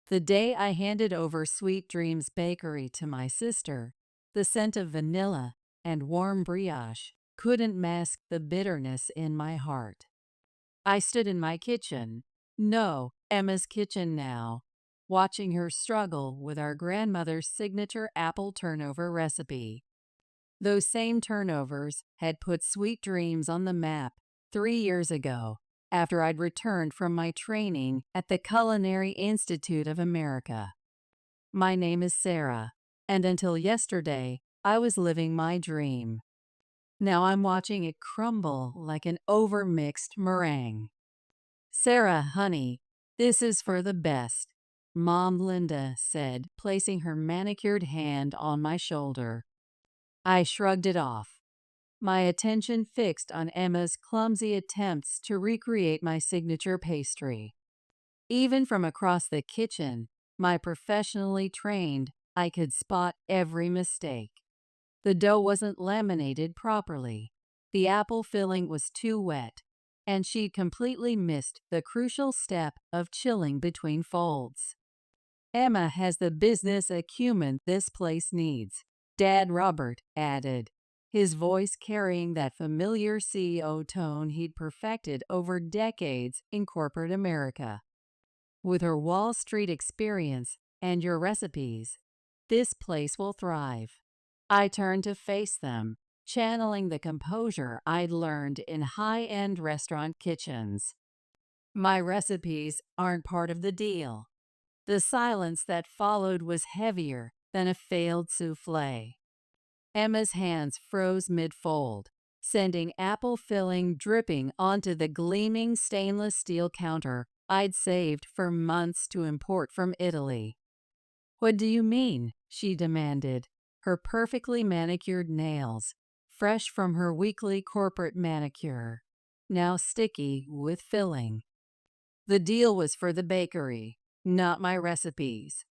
The day I handed over Sweet Dreams Bakery to my sister, the scent of vanilla and warm brioche couldn't mask the bitterness in my heart. I stood in my kitchen, no, Emma's kitchen now, watching her struggle with our grandmother's signature apple turnover recipe. Those same turnovers had put Sweet Dreams on the map 3 years ago, after I'd returned from my training at the Culinary Institute of America. My name is Sarah, and until yesterday, I was living my dream. Now I'm watching it crumble like an overmixed meringue. Sarah, honey, this is for the best, Mom Linda said, placing her manicured hand on my shoulder. I shrugged it off, my attention fixed on Emma's clumsy attempts to recreate my signature pastry. Even from across the kitchen, my professionally trained, I could spot every mistake. The dough wasn't laminated properly. The apple filling was too wet, and she'd completely missed the crucial step of chilling between folds. Emma has the business acumen this place needs, Dad Robert added, his voice carrying that familiar CEO tone he'd perfected over decades in corporate America. With her Wall Street experience and your recipes, this place will thrive. I turned to face them, channeling the composure I'd learned in high-end restaurant kitchens. My recipes aren't part of the deal. The silence that followed was heavier than a failed souffle. Emma's hands froze mid-fold, sending apple filling dripping onto the gleaming stainless steel counter I'd saved for months to import from Italy. "What do you mean?" she demanded, her perfectly manicured nails, fresh from her weekly corporate manicure, now sticky with filling. "The deal was for the bakery, not my recipes,"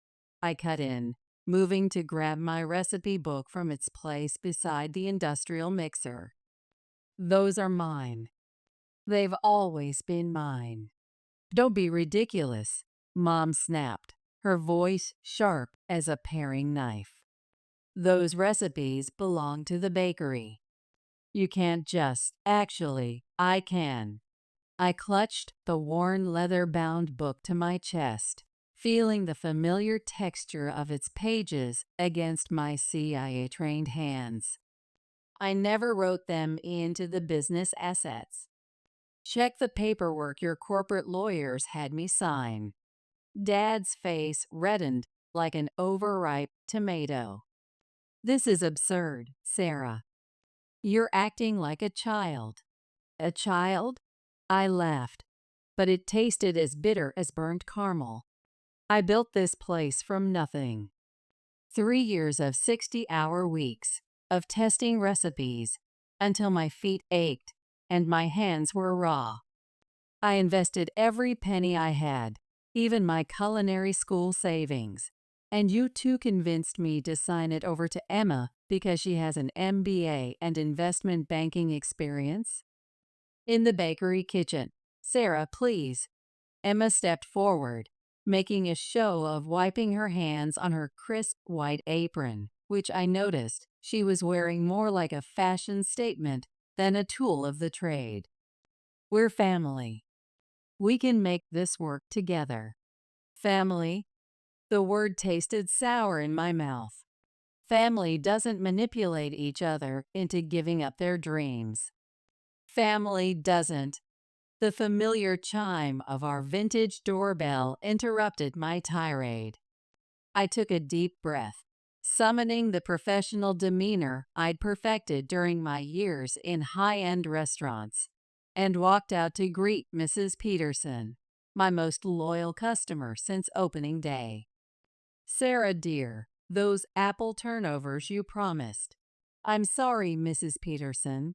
I cut in, moving to grab my recipe book from its place beside the industrial mixer. "Those are mine. They've always been mine." "Don't be ridiculous," Mom snapped, her voice sharp as a paring knife. "Those recipes belong to the bakery. You can't just, actually, I can." I clutched the worn leather-bound book to my chest, feeling the familiar texture of its pages against my CIA-trained hands. "I never wrote them into the business assets. Check the paperwork your corporate lawyers had me sign." Dad's face reddened like an overripe tomato. "This is absurd, Sarah. You're acting like a child." "A child?" I laughed, but it tasted as bitter as burnt caramel. "I built this place from nothing. 3 years of 60-hour weeks, of testing recipes, until my feet ached and my hands were raw. I invested every penny I had, even my culinary school savings, and you two convinced me to sign it over to Emma because she has an MBA and investment banking experience?" "In the bakery kitchen. Sarah, please." Emma stepped forward, making a show of wiping her hands on her crisp white apron, which I noticed she was wearing more like a fashion statement than a tool of the trade. "We're family. We can make this work together." "Family?" The word tasted sour in my mouth. Family doesn't manipulate each other into giving up their dreams. Family doesn't. The familiar chime of our vintage doorbell interrupted my tirade. I took a deep breath, summoning the professional demeanor I'd perfected during my years in high-end restaurants, and walked out to greet Mrs. Peterson, my most loyal customer since opening day. "Sarah, dear, those apple turnovers you promised." "I'm sorry, Mrs. Peterson."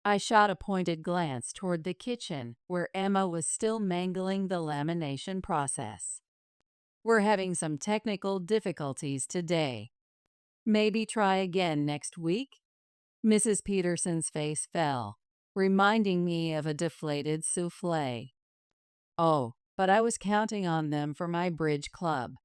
I shot a pointed glance toward the kitchen where Emma was still mangling the lamination process. "We're having some technical difficulties today. Maybe try again next week?" Mrs. Peterson's face fell, reminding me of a deflated souffle. "Oh, but I was counting on them for my bridge club.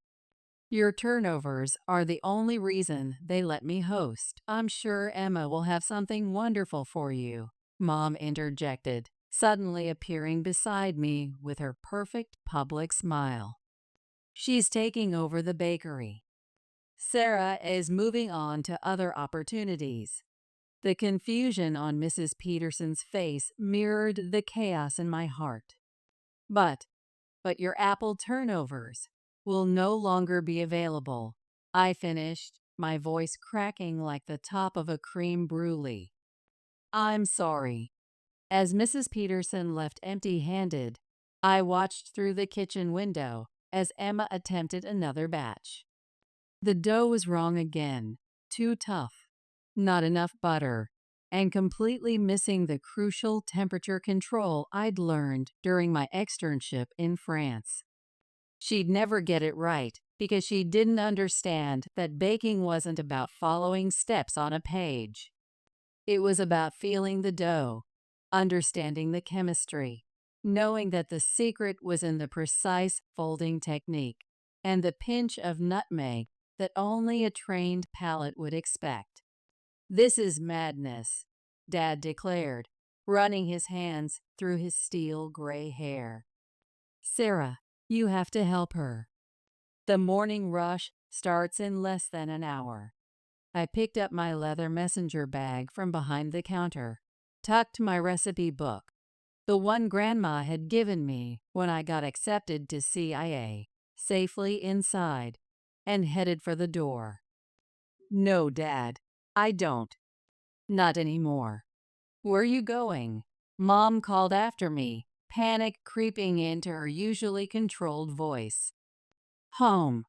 Your turnovers are the only reason they let me host. I'm sure Emma will have something wonderful for you, Mom interjected, suddenly appearing beside me with her perfect public smile. She's taking over the bakery. Sarah is moving on to other opportunities. The confusion on Mrs. Peterson's face mirrored the chaos in my heart. But your apple turnovers will no longer be available, I finished, my voice cracking like the top of a creme brulee. I'm sorry. As Mrs. Peterson left empty-handed, I watched through the kitchen window as Emma attempted another batch. The dough was wrong again, too tough, not enough butter, and completely missing the crucial temperature control I'd learned during my externship in France. She'd never get it right because she didn't understand that baking wasn't about following steps on a page. It was about feeling the dough, understanding the chemistry, knowing that the secret was in the precise folding technique and the pinch of nutmeg that only a trained palate would expect. "This is madness," Dad declared, running his hands through his steel gray hair. "Sarah, you have to help her. The morning rush starts in less than an hour." I picked up my leather messenger bag from behind the counter, tucked my recipe book, the one Grandma had given me when I got accepted to CIA, safely inside, and headed for the door. "No, Dad, I don't. Not anymore." "Where are you going?" Mom called after me, panic creeping into her usually controlled voice. "Home."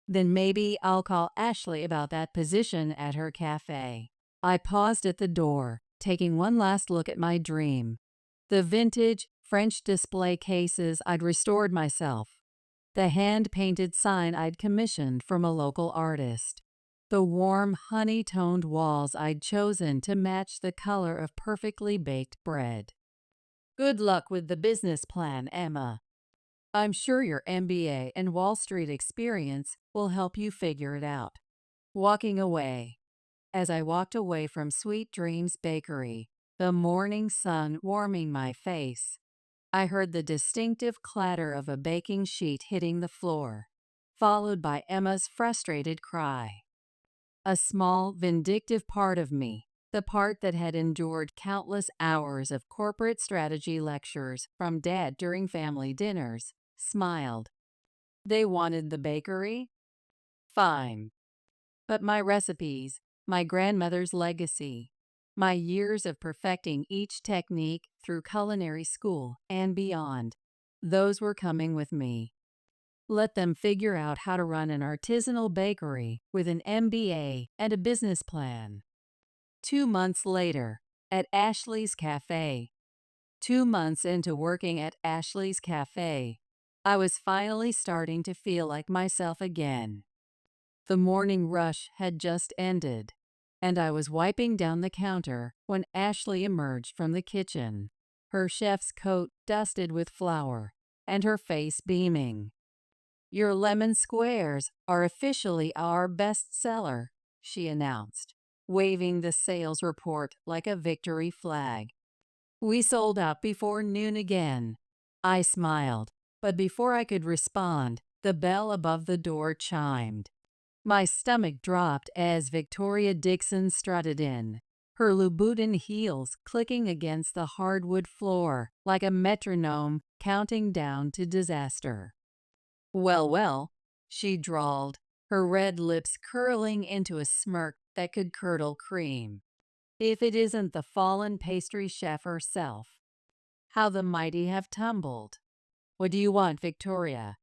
"Then maybe I'll call Ashley about that position at her cafe." I paused at the door, taking one last look at my dream. The vintage French display cases I'd restored myself. The hand-painted sign I'd commissioned from a local artist. The warm, honey-toned walls I'd chosen to match the color of perfectly baked bread. "Good luck with the business plan, Emma. I'm sure your MBA and Wall Street experience will help you figure it out." Walking away. As I walked away from Sweet Dreams Bakery, the morning sun warming my face, I heard the distinctive clatter of a baking sheet hitting the floor, followed by Emma's frustrated cry. A small, vindictive part of me, the part that had endured countless hours of corporate strategy lectures from Dad during family dinners, smiled. They wanted the bakery? Fine. But my recipes, my grandmother's legacy, my years of perfecting each technique through culinary school and beyond, those were coming with me. Let them figure out how to run an artisanal bakery with an MBA and a business plan. 2 months later, at Ashley's Cafe. 2 months into working at Ashley's Cafe, I was finally starting to feel like myself again. The morning rush had just ended, and I was wiping down the counter when Ashley emerged from the kitchen, her chef's coat dusted with flour, and her face beaming. "Your lemon squares are officially our best seller," she announced, waving the sales report like a victory flag. "We sold out before noon again." I smiled, but before I could respond, the bell above the door chimed. My stomach dropped as Victoria Dixon strutted in, her Louboutin heels clicking against the hardwood floor like a metronome counting down to disaster. "Well, well," she drawled, her red lips curling into a smirk that could curdle cream. "If it isn't the fallen pastry chef herself. How the mighty have tumbled. What do you want, Victoria?"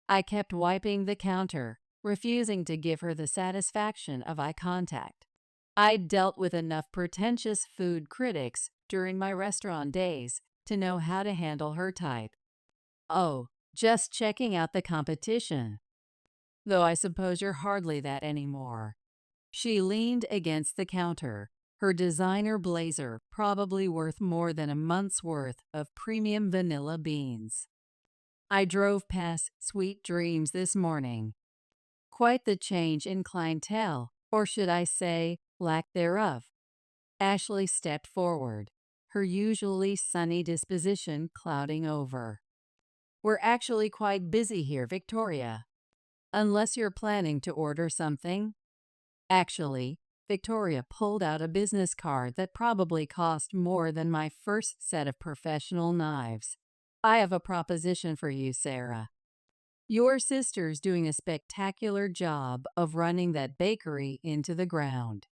I kept wiping the counter, refusing to give her the satisfaction of eye contact. I'd dealt with enough pretentious food critics during my restaurant days to know how to handle her type. "Oh, just checking out the competition. Though I suppose you're hardly that anymore." She leaned against the counter, her designer blazer probably worth more than a month's worth of premium vanilla beans. I drove past Sweet Dreams this morning. Quite the change in clientele, or should I say, lack thereof. Ashley stepped forward, her usually sunny disposition clouding over. We're actually quite busy here, Victoria. Unless you're planning to order something. Actually, Victoria pulled out a business card that probably cost more than my first set of professional knives. I have a proposition for you, Sarah. Your sister's doing a spectacular job of running that bakery into the ground.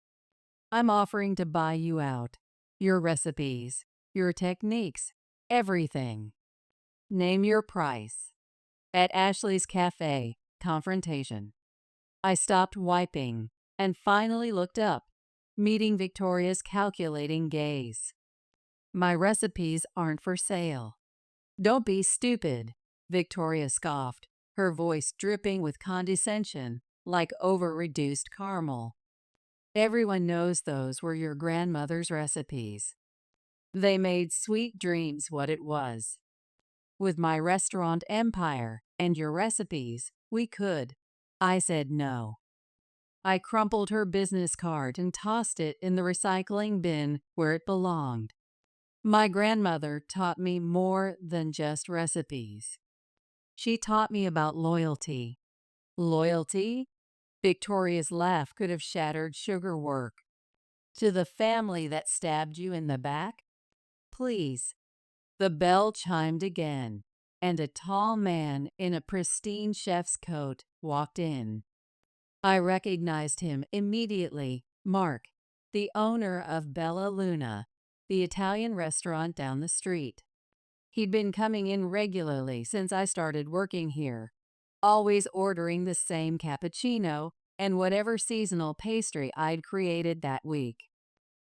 I'm offering to buy you out. Your recipes, your techniques, everything. Name your price. At Ashley's Cafe, confrontation. I stopped wiping and finally looked up, meeting Victoria's calculating gaze. My recipes aren't for sale. Don't be stupid, Victoria scoffed, her voice dripping with condescension like over-reduced caramel. Everyone knows those were your grandmother's recipes. They made Sweet Dreams what it was. With my restaurant empire and your recipes, we could. I said no. I crumpled her business card and tossed it in the recycling bin where it belonged. My grandmother taught me more than just recipes. She taught me about loyalty. Loyalty? Victoria's laugh could have shattered sugar work. To the family that stabbed you in the back? Please. The bell chimed again, and a tall man in a pristine chef's coat walked in. I recognized him immediately, Mark, the owner of Bella Luna, the Italian restaurant down the street. He'd been coming in regularly since I started working here, always ordering the same cappuccino and whatever seasonal pastry I'd created that week.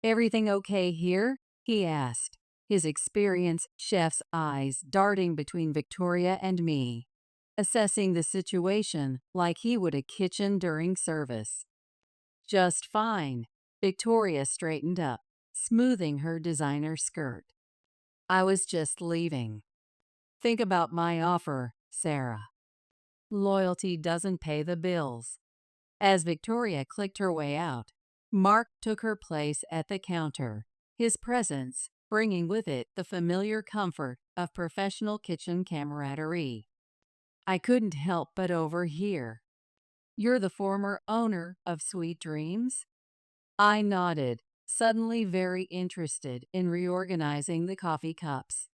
"Everything okay here?" he asked, his experienced chef's eyes darting between Victoria and me, assessing the situation like he would a kitchen during service. "Just fine." Victoria straightened up, smoothing her designer skirt. "I was just leaving. Think about my offer, Sarah. Loyalty doesn't pay the bills." As Victoria clicked her way out, Mark took her place at the counter, his presence bringing with it the familiar comfort of professional kitchen camaraderie. I couldn't help but overhear. "You're the former owner of Sweet Dreams?" I nodded, suddenly very interested in reorganizing the coffee cups,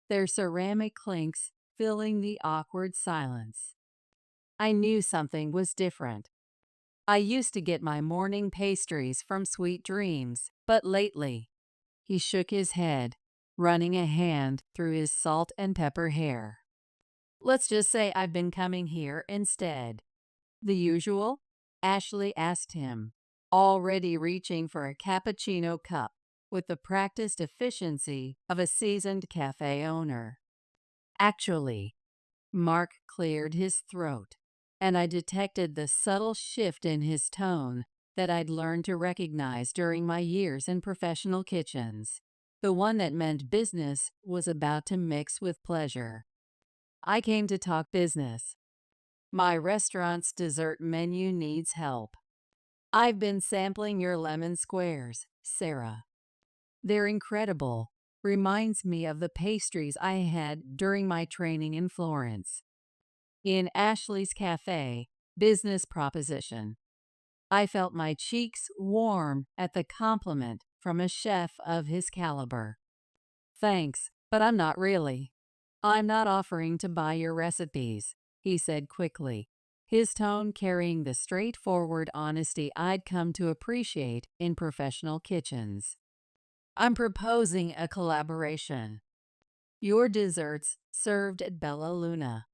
their ceramic clinks filling the awkward silence. I knew something was different. I used to get my morning pastries from Sweet Dreams, but lately, he shook his head, running a hand through his salt and pepper hair. "Let's just say I've been coming here instead." "The usual?" Ashley asked him, already reaching for a cappuccino cup with the practiced efficiency of a seasoned cafe owner. "Actually," Mark cleared his throat, and I detected the subtle shift in his tone that I'd learned to recognize during my years in professional kitchens, the one that meant business was about to mix with pleasure. "I came to talk business. My restaurant's dessert menu needs help. I've been sampling your lemon squares, Sarah. They're incredible. Reminds me of the pastries I had during my training in Florence." In Ashley's Cafe, business proposition. I felt my cheeks warm at the compliment from a chef of his caliber. "Thanks, but I'm not really. I'm not offering to buy your recipes," he said quickly, his tone carrying the straightforward honesty I'd come to appreciate in professional kitchens. "I'm proposing a collaboration. Your desserts served at Bella Luna.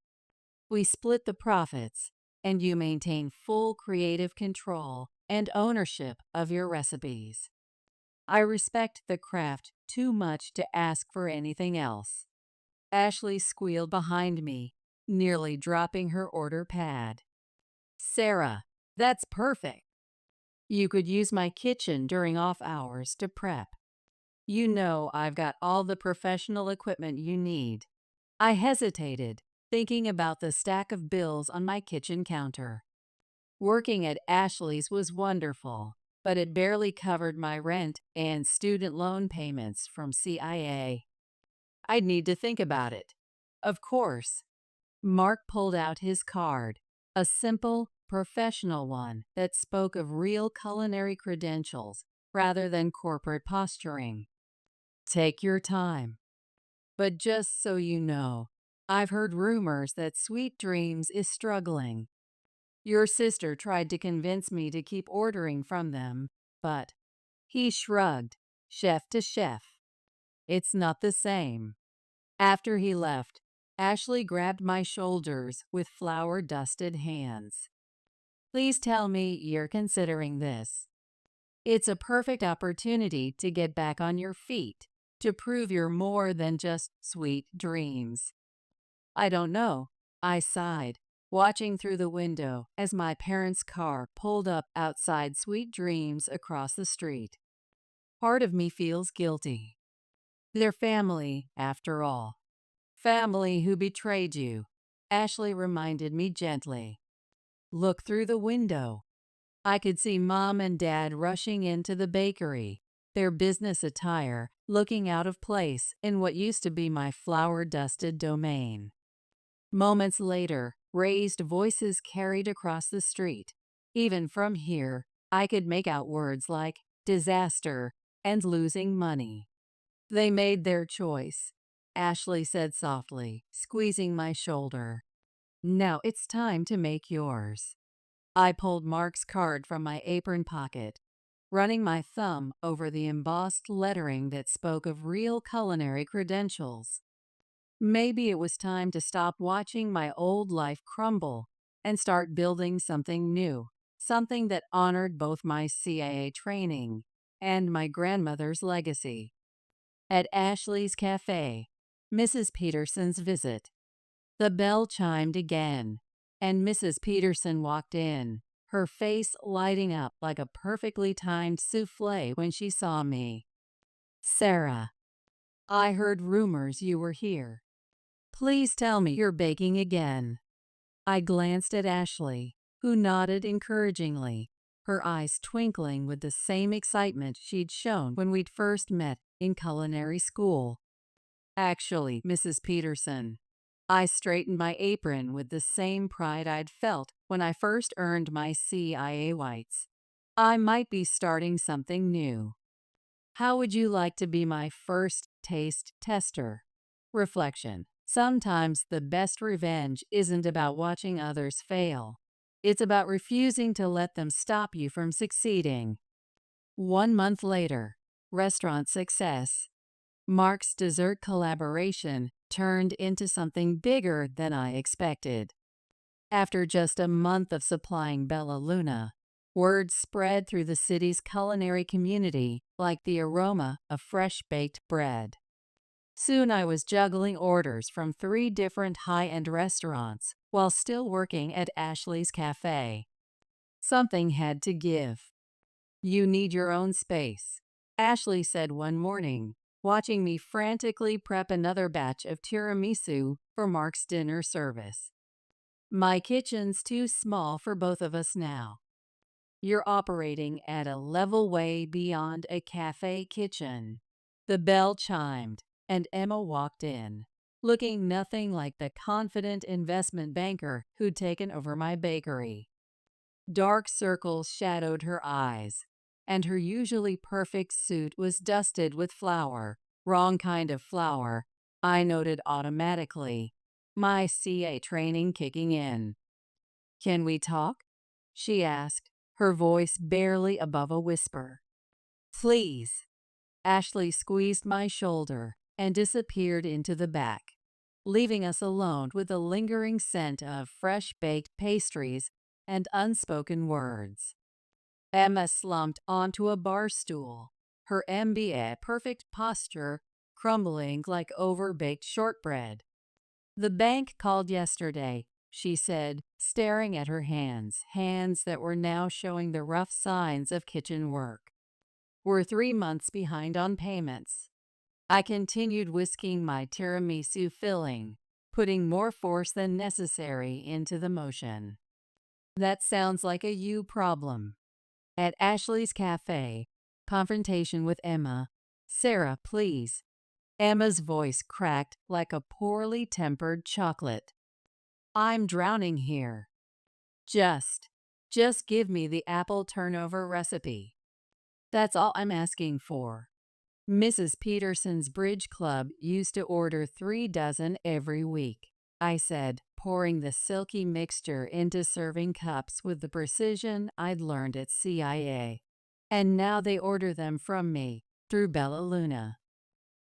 We split the profits, and you maintain full creative control and ownership of your recipes. I respect the craft too much to ask for anything else." Ashley squealed behind me, nearly dropping her order pad. "Sarah, that's perfect. You could use my kitchen during off hours to prep. You know I've got all the professional equipment you need." I hesitated, thinking about the stack of bills on my kitchen counter. Working at Ashley's was wonderful, but it barely covered my rent and student loan payments from CIA. I'd need to think about it. Of course. Mark pulled out his card, a simple, professional one that spoke of real culinary credentials rather than corporate posturing. Take your time. But just so you know, I've heard rumors that Sweet Dreams is struggling. Your sister tried to convince me to keep ordering from them, but he shrugged, chef to chef. It's not the same. After he left, Ashley grabbed my shoulders with flour-dusted hands. Please tell me you're considering this. It's a perfect opportunity to get back on your feet, to prove you're more than just sweet dreams. I don't know, I sighed, watching through the window as my parents' car pulled up outside Sweet Dreams across the street. Part of me feels guilty. They're family, after all. Family who betrayed you, Ashley reminded me gently. Look through the window. I could see Mom and Dad rushing into the bakery, their business attire looking out of place in what used to be my flour-dusted domain. Moments later, raised voices carried across the street. Even from here, I could make out words like disaster and losing money. They made their choice, Ashley said softly, squeezing my shoulder. Now it's time to make yours. I pulled Mark's card from my apron pocket, running my thumb over the embossed lettering that spoke of real culinary credentials. Maybe it was time to stop watching my old life crumble and start building something new, something that honored both my CIA training and my grandmother's legacy. At Ashley's Cafe, Mrs. Peterson's visit. The bell chimed again, and Mrs. Peterson walked in, her face lighting up like a perfectly timed souffle when she saw me. Sarah, I heard rumors you were here. Please tell me you're baking again. I glanced at Ashley, who nodded encouragingly, her eyes twinkling with the same excitement she'd shown when we'd first met in culinary school. Actually, Mrs. Peterson, I straightened my apron with the same pride I'd felt when I first earned my CIA whites. I might be starting something new. How would you like to be my first taste tester? Reflection. Sometimes the best revenge isn't about watching others fail. It's about refusing to let them stop you from succeeding. 1 month later, restaurant success. Mark's dessert collaboration turned into something bigger than I expected. After just a month of supplying Bella Luna, word spread through the city's culinary community like the aroma of fresh-baked bread. Soon I was juggling orders from 3 different high-end restaurants while still working at Ashley's Cafe. Something had to give. You need your own space, Ashley said one morning, watching me frantically prep another batch of tiramisu for Mark's dinner service. My kitchen's too small for both of us now. You're operating at a level way beyond a cafe kitchen. The bell chimed, and Emma walked in, looking nothing like the confident investment banker who'd taken over my bakery. Dark circles shadowed her eyes, and her usually perfect suit was dusted with flour. Wrong kind of flour, I noted automatically, my CA training kicking in. Can we talk? She asked, her voice barely above a whisper. Please. Ashley squeezed my shoulder and disappeared into the back, leaving us alone with a lingering scent of fresh-baked pastries and unspoken words. Emma slumped onto a bar stool, her MBA perfect posture crumbling like over-baked shortbread. The bank called yesterday, she said, staring at her hands that were now showing the rough signs of kitchen work. We're 3 months behind on payments. I continued whisking my tiramisu filling, putting more force than necessary into the motion. That sounds like a you problem. At Ashley's Cafe, confrontation with Emma. Sarah, please. Emma's voice cracked like a poorly tempered chocolate. I'm drowning here. Just, just give me the apple turnover recipe. That's all I'm asking for. Mrs. Peterson's Bridge Club used to order 3 dozen every week, I said, pouring the silky mixture into serving cups with the precision I'd learned at CIA. And now they order them from me, through Bella Luna.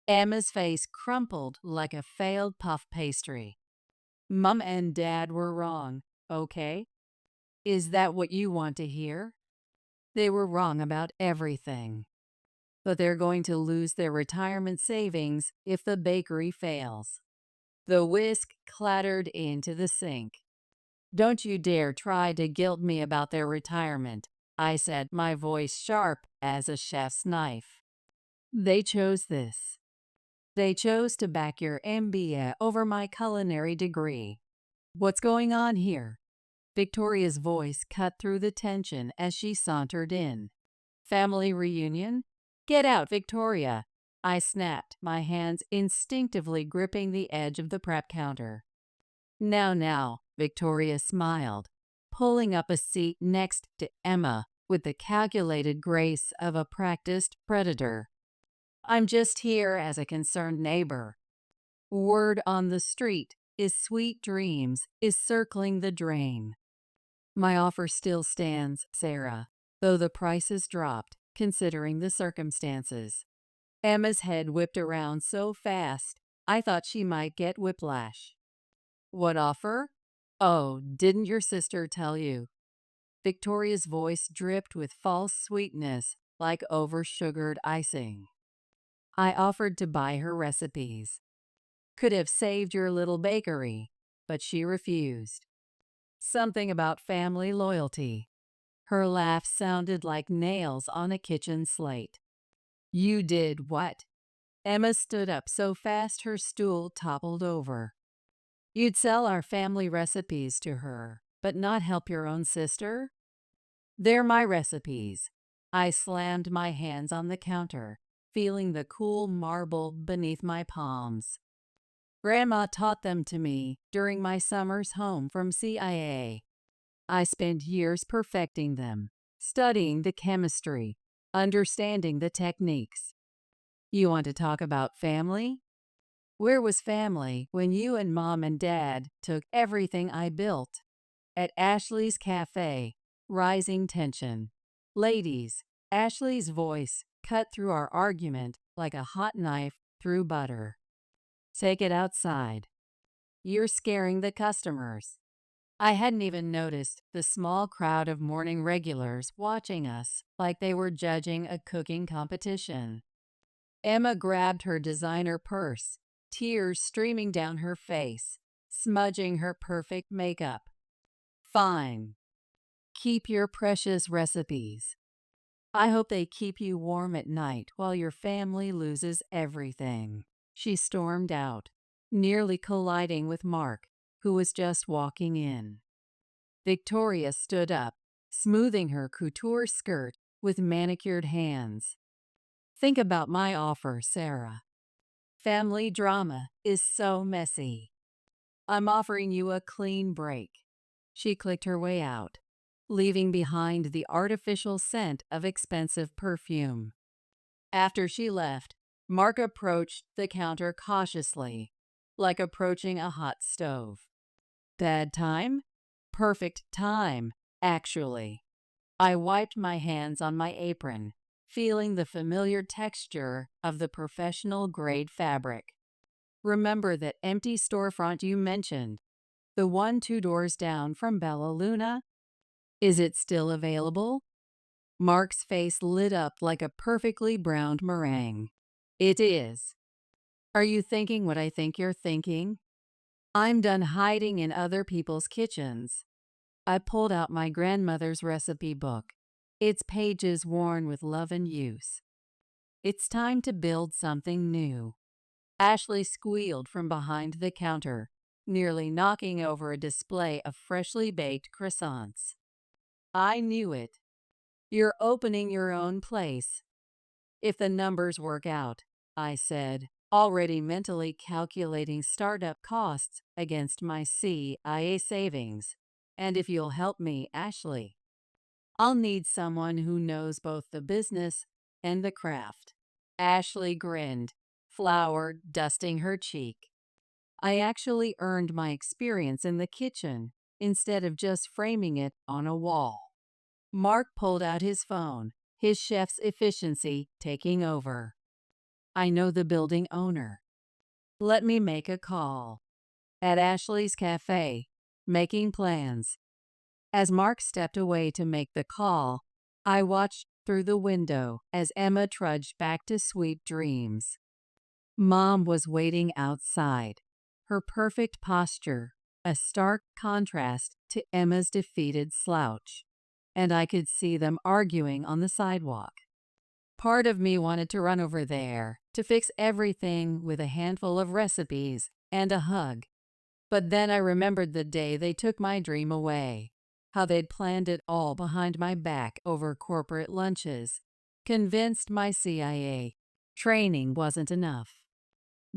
Emma's face crumpled like a failed puff pastry. Mom and Dad were wrong, okay? Is that what you want to hear? They were wrong about everything. But they're going to lose their retirement savings if the bakery fails. The whisk clattered into the sink. Don't you dare try to guilt me about their retirement, I said, my voice sharp as a chef's knife. They chose this. They chose to back your MBA over my culinary degree. What's going on here? Victoria's voice cut through the tension as she sauntered in. Family reunion? Get out, Victoria! I snapped, my hands instinctively gripping the edge of the prep counter. Now, Victoria smiled, pulling up a seat next to Emma with the calculated grace of a practiced predator. I'm just here as a concerned neighbor. Word on the street is Sweet Dreams is circling the drain. My offer still stands, Sarah, though the price has dropped, considering the circumstances. Emma's head whipped around so fast, I thought she might get whiplash. What offer? Oh, didn't your sister tell you? Victoria's voice dripped with false sweetness, like over-sugared icing. I offered to buy her recipes. Could have saved your little bakery, but she refused. Something about family loyalty. Her laugh sounded like nails on a kitchen slate. You did what? Emma stood up so fast her stool toppled over. You'd sell our family recipes to her, but not help your own sister? They're my recipes. I slammed my hands on the counter, feeling the cool marble beneath my palms. Grandma taught them to me during my summers home from CIA. I spent years perfecting them, studying the chemistry, understanding the techniques. You want to talk about family? Where was family when you and Mom and Dad took everything I built? At Ashley's Cafe, rising tension. Ladies, Ashley's voice cut through our argument like a hot knife through butter. Take it outside. You're scaring the customers. I hadn't even noticed the small crowd of morning regulars watching us like they were judging a cooking competition. Emma grabbed her designer purse, tears streaming down her face, smudging her perfect makeup. Fine. Keep your precious recipes. I hope they keep you warm at night while your family loses everything. She stormed out, nearly colliding with Mark, who was just walking in. Victoria stood up, smoothing her couture skirt with manicured hands. Think about my offer, Sarah. Family drama is so messy. I'm offering you a clean break. She clicked her way out, leaving behind the artificial scent of expensive perfume. After she left, Mark approached the counter cautiously, like approaching a hot stove. Bad time? Perfect time, actually. I wiped my hands on my apron, feeling the familiar texture of the professional-grade fabric. Remember that empty storefront you mentioned, the one 2 doors down from Bella Luna? Is it still available? Mark's face lit up like a perfectly browned meringue. It is. Are you thinking what I think you're thinking? I'm done hiding in other people's kitchens. I pulled out my grandmother's recipe book, its pages worn with love and use. It's time to build something new. Ashley squealed from behind the counter, nearly knocking over a display of freshly baked croissants. I knew it. You're opening your own place. If the numbers work out, I said, already mentally calculating startup costs against my CIA savings. And if you'll help me, Ashley, I'll need someone who knows both the business and the craft. Ashley grinned, flour dusting her cheek. I actually earned my experience in the kitchen instead of just framing it on a wall. Mark pulled out his phone, his chef's efficiency taking over. I know the building owner. Let me make a call. At Ashley's Cafe, making plans. As Mark stepped away to make the call, I watched through the window as Emma trudged back to Sweet Dreams. Mom was waiting outside, her perfect posture a stark contrast to Emma's defeated slouch, and I could see them arguing on the sidewalk. Part of me wanted to run over there to fix everything with a handful of recipes and a hug. But then I remembered the day they took my dream away, how they'd planned it all behind my back over corporate lunches, convinced my CIA training wasn't enough.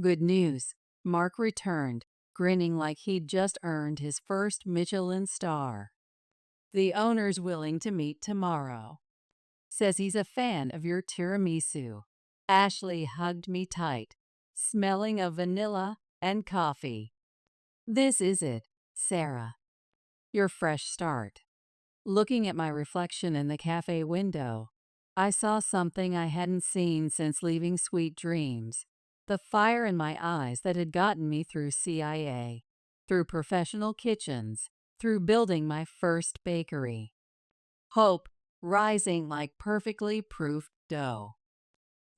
Good news, Mark returned, grinning like he'd just earned his first Michelin star. The owner's willing to meet tomorrow. Says he's a fan of your tiramisu. Ashley hugged me tight, smelling of vanilla and coffee. This is it, Sarah. Your fresh start. Looking at my reflection in the cafe window, I saw something I hadn't seen since leaving Sweet Dreams. The fire in my eyes that had gotten me through CIA, through professional kitchens, through building my first bakery. Hope rising like perfectly proofed dough.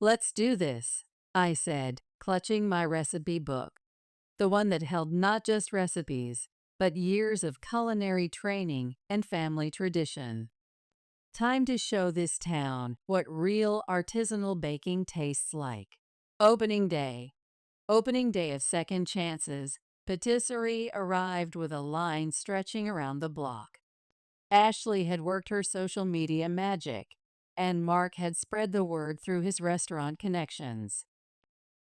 Let's do this, I said, clutching my recipe book, the one that held not just recipes, but years of culinary training and family tradition. Time to show this town what real artisanal baking tastes like. Opening day. Opening day of Second Chances, patisserie arrived with a line stretching around the block. Ashley had worked her social media magic, and Mark had spread the word through his restaurant connections.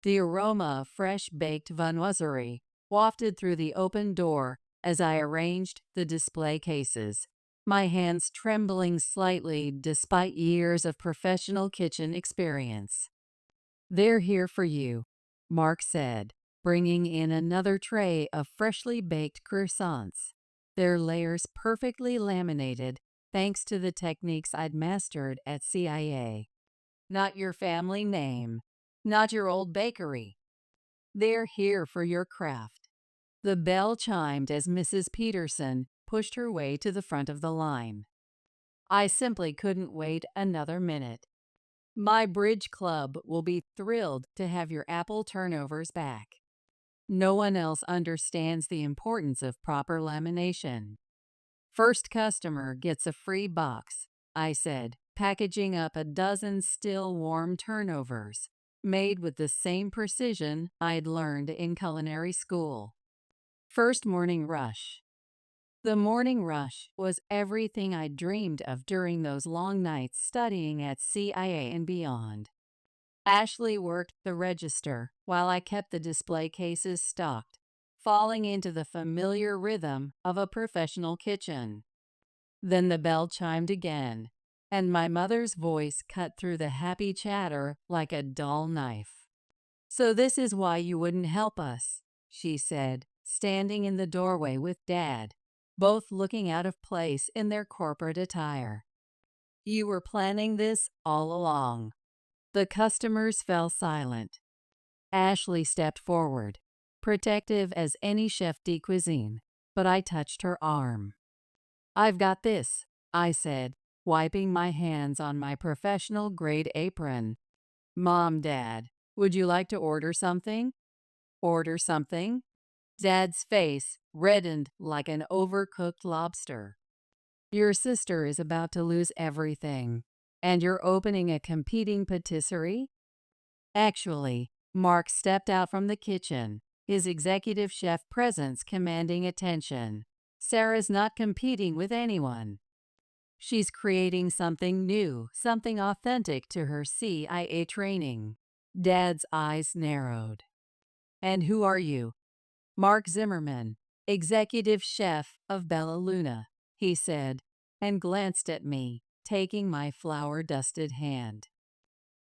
The aroma of fresh baked viennoiserie wafted through the open door as I arranged the display cases, my hands trembling slightly despite years of professional kitchen experience. They're here for you, Mark said, bringing in another tray of freshly baked croissants, their layers perfectly laminated thanks to the techniques I'd mastered at CIA. Not your family name, not your old bakery. They're here for your craft. The bell chimed as Mrs. Peterson pushed her way to the front of the line. I simply couldn't wait another minute. My bridge club will be thrilled to have your apple turnovers back. No one else understands the importance of proper lamination. First customer gets a free box, I said, packaging up a dozen still warm turnovers, made with the same precision I'd learned in culinary school. First morning rush. The morning rush was everything I dreamed of during those long nights studying at CIA and beyond. Ashley worked the register while I kept the display cases stocked, falling into the familiar rhythm of a professional kitchen. Then the bell chimed again, and my mother's voice cut through the happy chatter like a dull knife. "So this is why you wouldn't help us," she said, standing in the doorway with Dad, both looking out of place in their corporate attire. "You were planning this all along." The customers fell silent. Ashley stepped forward, protective as any chef de cuisine, but I touched her arm. "I've got this," I said, wiping my hands on my professional-grade apron. "Mom, Dad, would you like to order something?" "Order something?" Dad's face reddened like an overcooked lobster. "Your sister is about to lose everything, and you're opening a competing patisserie?" Actually, Mark stepped out from the kitchen, his executive chef presence commanding attention. Sarah's not competing with anyone. She's creating something new, something authentic to her CIA training. Dad's eyes narrowed. And who are you? Mark Zimmerman, executive chef of Bella Luna, he said, and glanced at me, taking my flour-dusted hand.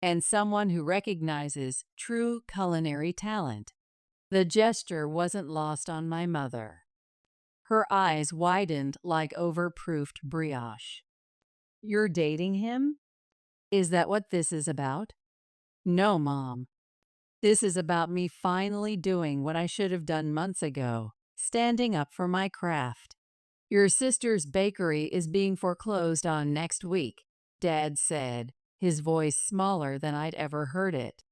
And someone who recognizes true culinary talent. The gesture wasn't lost on my mother. Her eyes widened like overproofed brioche. You're dating him? Is that what this is about? No, Mom. This is about me finally doing what I should have done months ago, standing up for my craft. Your sister's bakery is being foreclosed on next week, Dad said, his voice smaller than I'd ever heard it.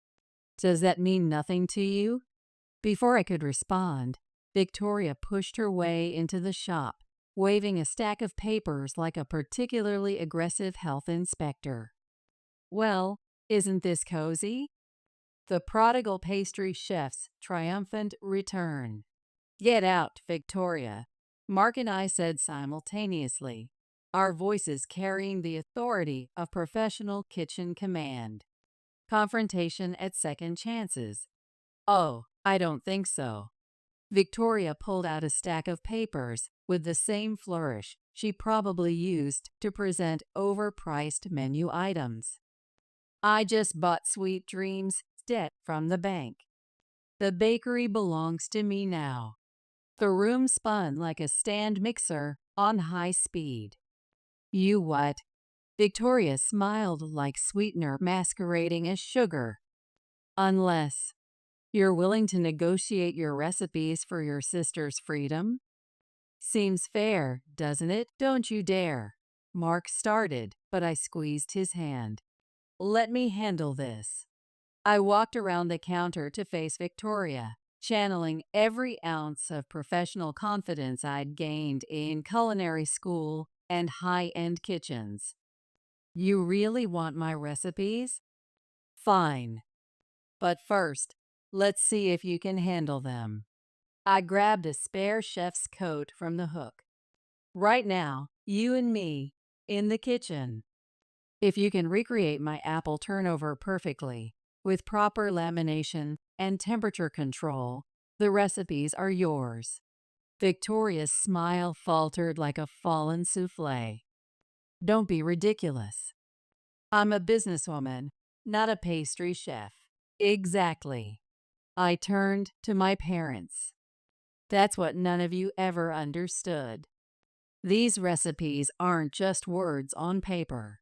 Does that mean nothing to you? Before I could respond, Victoria pushed her way into the shop, waving a stack of papers like a particularly aggressive health inspector. Well, isn't this cozy? The prodigal pastry chef's triumphant return. Get out, Victoria, Mark and I said simultaneously, our voices carrying the authority of professional kitchen command. Confrontation at second chances. Oh, I don't think so. Victoria pulled out a stack of papers with the same flourish she probably used to present overpriced menu items. I just bought Sweet Dreams' debt from the bank. The bakery belongs to me now. The room spun like a stand mixer on high speed. You what? Victoria smiled like sweetener masquerading as sugar. Unless you're willing to negotiate your recipes for your sister's freedom? Seems fair, doesn't it? Don't you dare. Mark started, but I squeezed his hand. Let me handle this. I walked around the counter to face Victoria, channeling every ounce of professional confidence I'd gained in culinary school and high-end kitchens. You really want my recipes? Fine. But first, let's see if you can handle them. I grabbed a spare chef's coat from the hook. Right now, you and me, in the kitchen. If you can recreate my apple turnover perfectly, with proper lamination and temperature control, the recipes are yours. Victoria's smile faltered like a fallen souffle. Don't be ridiculous. I'm a businesswoman, not a pastry chef. Exactly. I turned to my parents. That's what none of you ever understood. These recipes aren't just words on paper.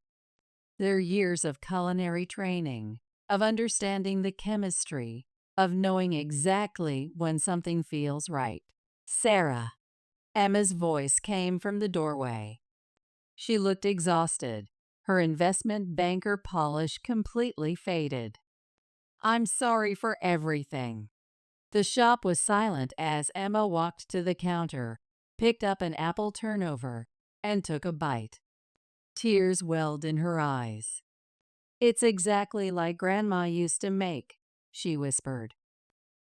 They're years of culinary training, of understanding the chemistry, of knowing exactly when something feels right. Sarah. Emma's voice came from the doorway. She looked exhausted, her investment banker polish completely faded. I'm sorry for everything. The shop was silent as Emma walked to the counter, picked up an apple turnover, and took a bite. Tears welled in her eyes. It's exactly like Grandma used to make, she whispered.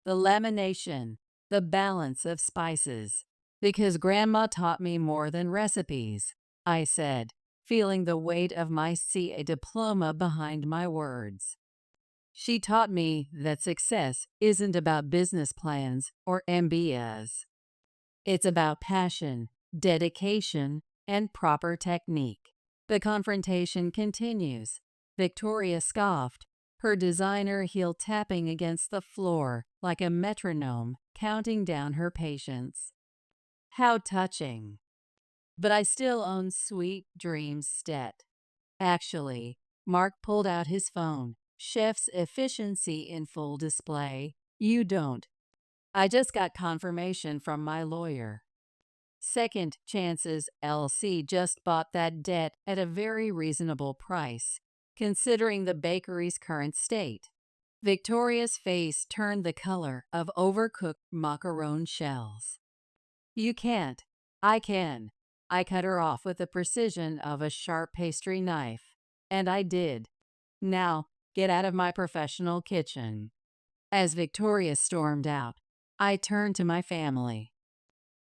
The lamination, the balance of spices. Because Grandma taught me more than recipes, I said, feeling the weight of my CA diploma behind my words. She taught me that success isn't about business plans or MBAs. It's about passion, dedication, and proper technique. The confrontation continues. Victoria scoffed, her designer heel tapping against the floor like a metronome, counting down her patience. How touching. But I still own Sweet Dreams' debt. Actually, Mark pulled out his phone. Chef's efficiency in full display. You don't. I just got confirmation from my lawyer. Second Chances LC just bought that debt at a very reasonable price, considering the bakery's current state. Victoria's face turned the color of overcooked macaron shells. You can't. I can. I cut her off with the precision of a sharp pastry knife. And I did. Now, get out of my professional kitchen. As Victoria stormed out, I turned to my family.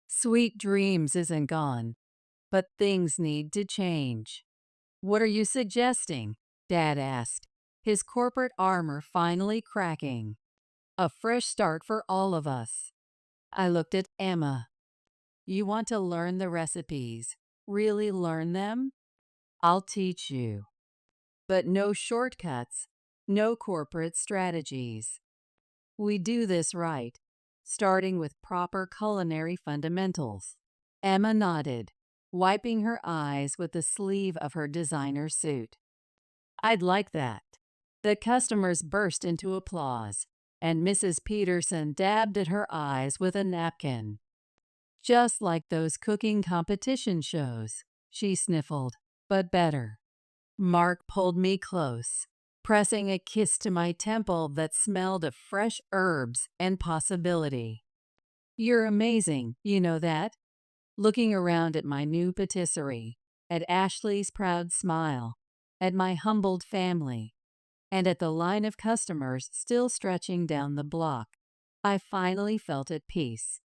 Sweet Dreams isn't gone, but things need to change. What are you suggesting? Dad asked, his corporate armor finally cracking. A fresh start for all of us. I looked at Emma. You want to learn the recipes? Really learn them? I'll teach you. But no shortcuts, no corporate strategies. We do this right, starting with proper culinary fundamentals. Emma nodded, wiping her eyes with the sleeve of her designer suit. I'd like that. The customers burst into applause, and Mrs. Peterson dabbed at her eyes with a napkin. Just like those cooking competition shows, she sniffled, but better. Mark pulled me close, pressing a kiss to my temple that smelled of fresh herbs and possibility. You're amazing, you know that? Looking around at my new patisserie, at Ashley's proud smile, at my humbled family, and at the line of customers still stretching down the block, I finally felt at peace.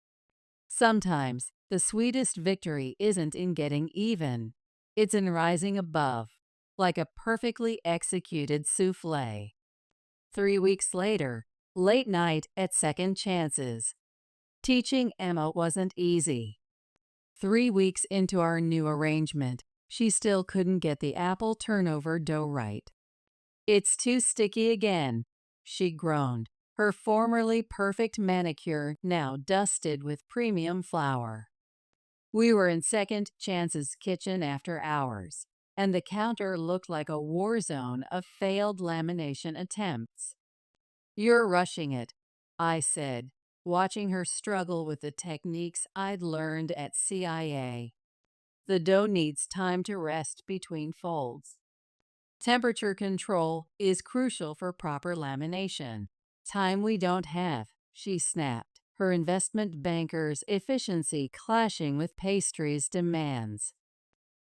Sometimes, the sweetest victory isn't in getting even. It's in rising above, like a perfectly executed souffle. 3 weeks later, late night at Second Chances. Teaching Emma wasn't easy. 3 weeks into our new arrangement, she still couldn't get the apple turnover dough right. It's too sticky again, she groaned, her formerly perfect manicure now dusted with premium flour. We were in Second Chance's kitchen after hours, and the counter looked like a war zone of failed lamination attempts. You're rushing it, I said, watching her struggle with the techniques I'd learned at CIA. The dough needs time to rest between folds. Temperature control is crucial for proper lamination. Time we don't have, she snapped, her investment banker's efficiency clashing with pastry's demands.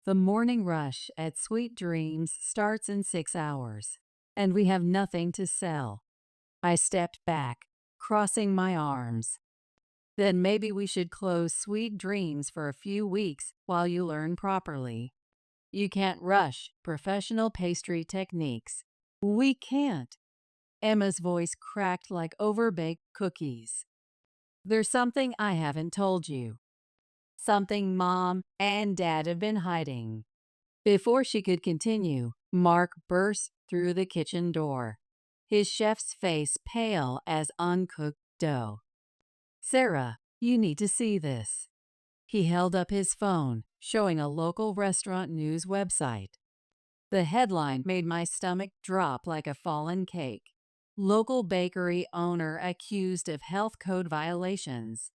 The morning rush at Sweet Dreams starts in 6 hours, and we have nothing to sell. I stepped back, crossing my arms. Then maybe we should close Sweet Dreams for a few weeks while you learn properly. You can't rush professional pastry techniques. We can't. Emma's voice cracked like overbaked cookies. There's something I haven't told you. Something Mom and Dad have been hiding. Before she could continue, Mark burst through the kitchen door, his chef's face pale as uncooked dough. Sarah, you need to see this. He held up his phone, showing a local restaurant news website. The headline made my stomach drop like a fallen cake. Local bakery owner accused of health code violations.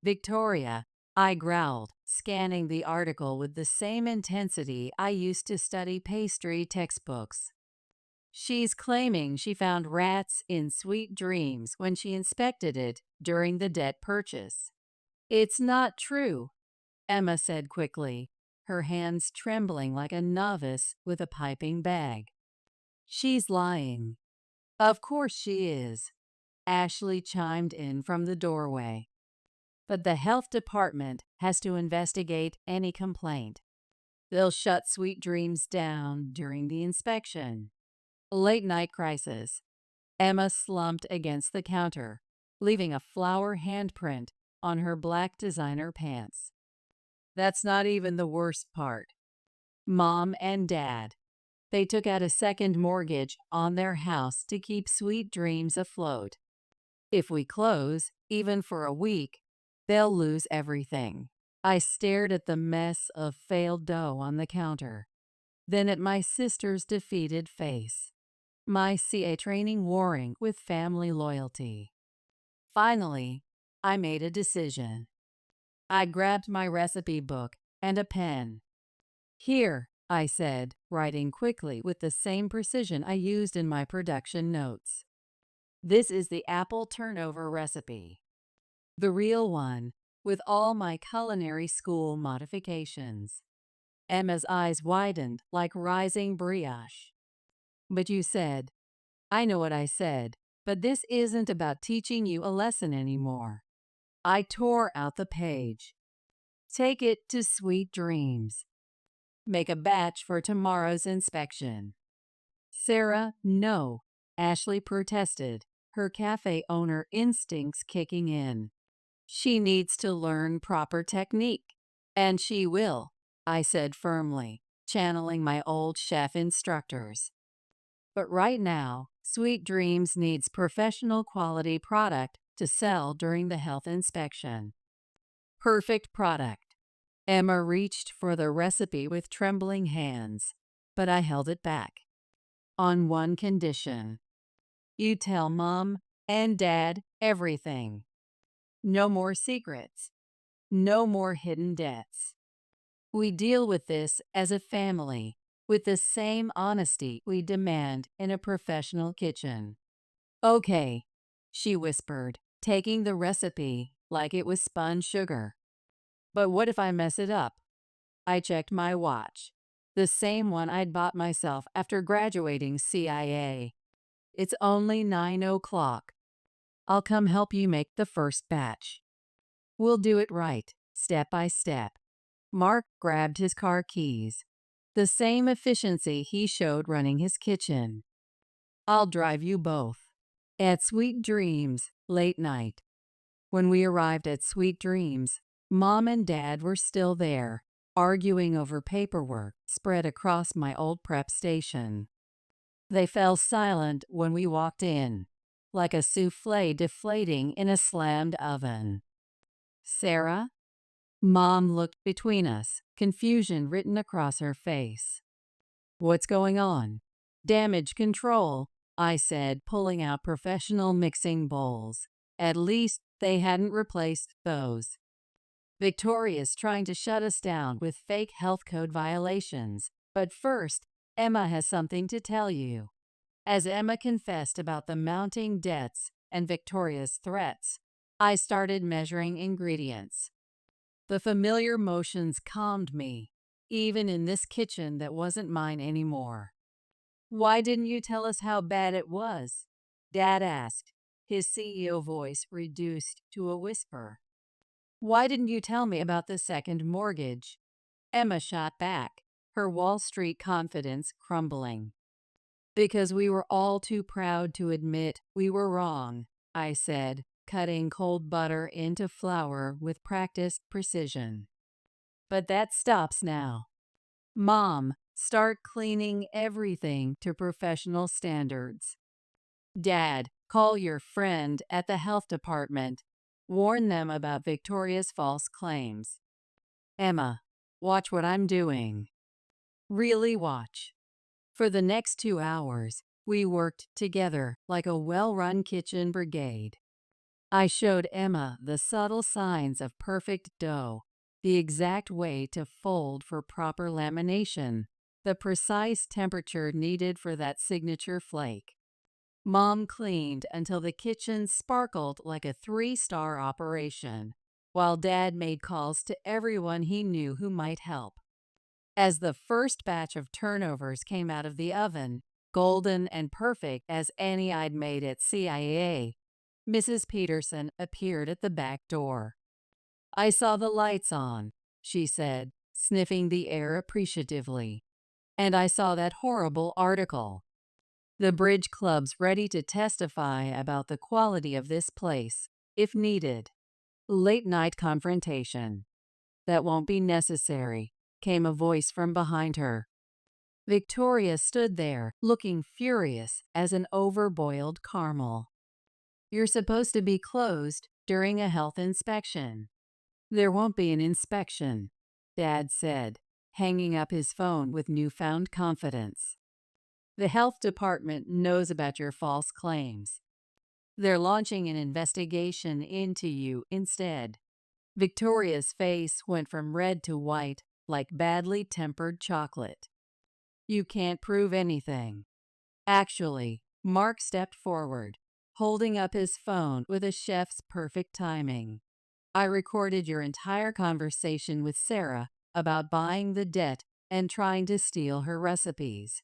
Victoria, I growled, scanning the article with the same intensity I used to study pastry textbooks. She's claiming she found rats in Sweet Dreams when she inspected it during the debt purchase. It's not true, Emma said quickly, her hands trembling like a novice with a piping bag. She's lying. Of course she is, Ashley chimed in from the doorway. But the health department has to investigate any complaint. They'll shut Sweet Dreams down during the inspection. Late night crisis. Emma slumped against the counter, leaving a flower handprint on her black designer pants. That's not even the worst part. Mom and Dad. They took out a second mortgage on their house to keep Sweet Dreams afloat. If we close, even for a week, they'll lose everything. I stared at the mess of failed dough on the counter, then at my sister's defeated face. My CA training warring with family loyalty. Finally, I made a decision. I grabbed my recipe book and a pen. Here, I said, writing quickly with the same precision I used in my production notes. This is the apple turnover recipe. The real one, with all my culinary school modifications. Emma's eyes widened like rising brioche. But you said, I know what I said, But this isn't about teaching you a lesson anymore. I tore out the page. Take it to Sweet Dreams. Make a batch for tomorrow's inspection. Sarah, no, Ashley protested, her cafe owner instincts kicking in. She needs to learn proper technique. And she will, I said firmly, channeling my old chef instructors. But right now, Sweet Dreams needs professional quality product to sell during the health inspection. Perfect product. Emma reached for the recipe with trembling hands, but I held it back. On one condition. You tell Mom and Dad everything. No more secrets. No more hidden debts. We deal with this as a family, with the same honesty we demand in a professional kitchen. Okay, she whispered, taking the recipe like it was spun sugar. But what if I mess it up? I checked my watch, the same one I'd bought myself after graduating CIA. It's only 9 o'clock. I'll come help you make the first batch. We'll do it right, step by step. Mark grabbed his car keys, the same efficiency he showed running his kitchen. I'll drive you both. At Sweet Dreams, late night. When we arrived at Sweet Dreams, Mom and Dad were still there, arguing over paperwork spread across my old prep station. They fell silent when we walked in, like a souffle deflating in a slammed oven. Sarah? Mom looked between us, confusion written across her face. What's going on? Damage control, I said, pulling out professional mixing bowls. At least they hadn't replaced those. Victoria's trying to shut us down with fake health code violations. But first, Emma has something to tell you. As Emma confessed about the mounting debts and Victoria's threats, I started measuring ingredients. The familiar motions calmed me, even in this kitchen that wasn't mine anymore. Why didn't you tell us how bad it was? Dad asked, his CEO voice reduced to a whisper. Why didn't you tell me about the second mortgage? Emma shot back, her Wall Street confidence crumbling. Because we were all too proud to admit we were wrong, I said, cutting cold butter into flour with practiced precision. But that stops now. Mom, start cleaning everything to professional standards. Dad, call your friend at the health department. Warn them about Victoria's false claims. Emma, watch what I'm doing. Really watch. For the next 2 hours, we worked together like a well-run kitchen brigade. I showed Emma the subtle signs of perfect dough, the exact way to fold for proper lamination, the precise temperature needed for that signature flake. Mom cleaned until the kitchen sparkled like a 3-star operation, while Dad made calls to everyone he knew who might help. As the first batch of turnovers came out of the oven, golden and perfect as any I'd made at CIA, Mrs. Peterson appeared at the back door. I saw the lights on, she said, sniffing the air appreciatively. And I saw that horrible article. The bridge club's ready to testify about the quality of this place, if needed. Late-night confrontation. That won't be necessary, came a voice from behind her. Victoria stood there, looking furious as an overboiled caramel. You're supposed to be closed during a health inspection. There won't be an inspection, Dad said, hanging up his phone with newfound confidence. The health department knows about your false claims. They're launching an investigation into you instead. Victoria's face went from red to white like badly tempered chocolate. You can't prove anything. Actually, Mark stepped forward, holding up his phone with a chef's perfect timing. I recorded your entire conversation with Sarah about buying the debt and trying to steal her recipes.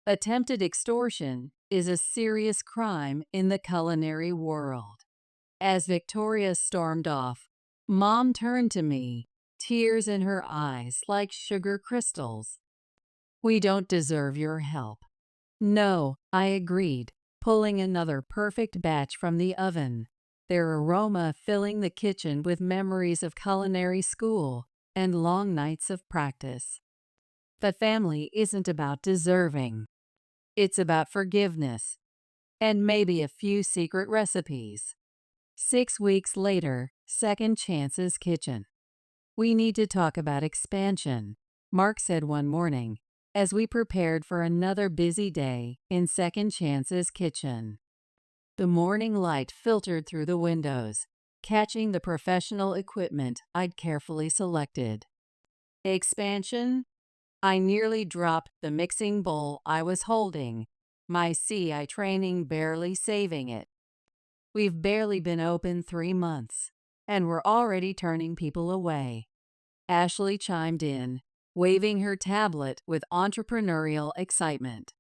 Attempted extortion is a serious crime in the culinary world. As Victoria stormed off, Mom turned to me, tears in her eyes like sugar crystals. "We don't deserve your help." "No," I agreed, pulling another perfect batch from the oven, their aroma filling the kitchen with memories of culinary school and long nights of practice. The family isn't about deserving. It's about forgiveness and maybe a few secret recipes. 6 weeks later, Second Chance's kitchen. "We need to talk about expansion," Mark said one morning, as we prepared for another busy day in Second Chance's kitchen. The morning light filtered through the windows, catching the professional equipment I'd carefully selected. "Expansion?" I nearly dropped the mixing bowl I was holding, my CI training barely saving it. "We've barely been open 3 months, and we're already turning people away." Ashley chimed in, waving her tablet with entrepreneurial excitement.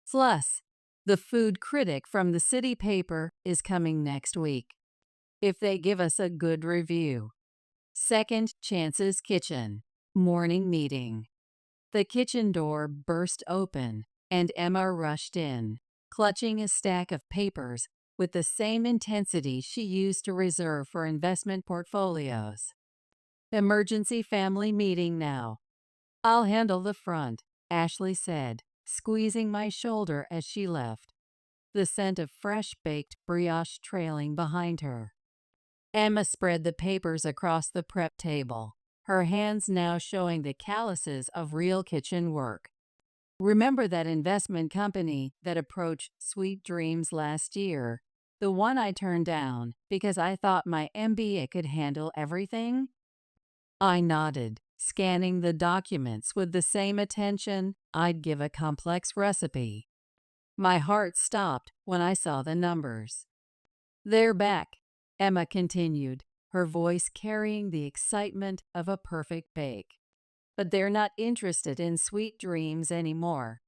"Plus, the food critic from the city paper is coming next week. If they give us a good review." Second Chance's kitchen. Morning meeting. The kitchen door burst open, and Emma rushed in, clutching a stack of papers with the same intensity she used to reserve for investment portfolios. "Emergency family meeting now." "I'll handle the front," Ashley said, squeezing my shoulder as she left, the scent of fresh-baked brioche trailing behind her. Emma spread the papers across the prep table, her hands now showing the calluses of real kitchen work. "Remember that investment company that approached Sweet Dreams last year, the one I turned down because I thought my MBA could handle everything?" I nodded, scanning the documents with the same attention I'd give a complex recipe. My heart stopped when I saw the numbers. "They're back," Emma continued, her voice carrying the excitement of a perfect bake. "But they're not interested in Sweet Dreams anymore.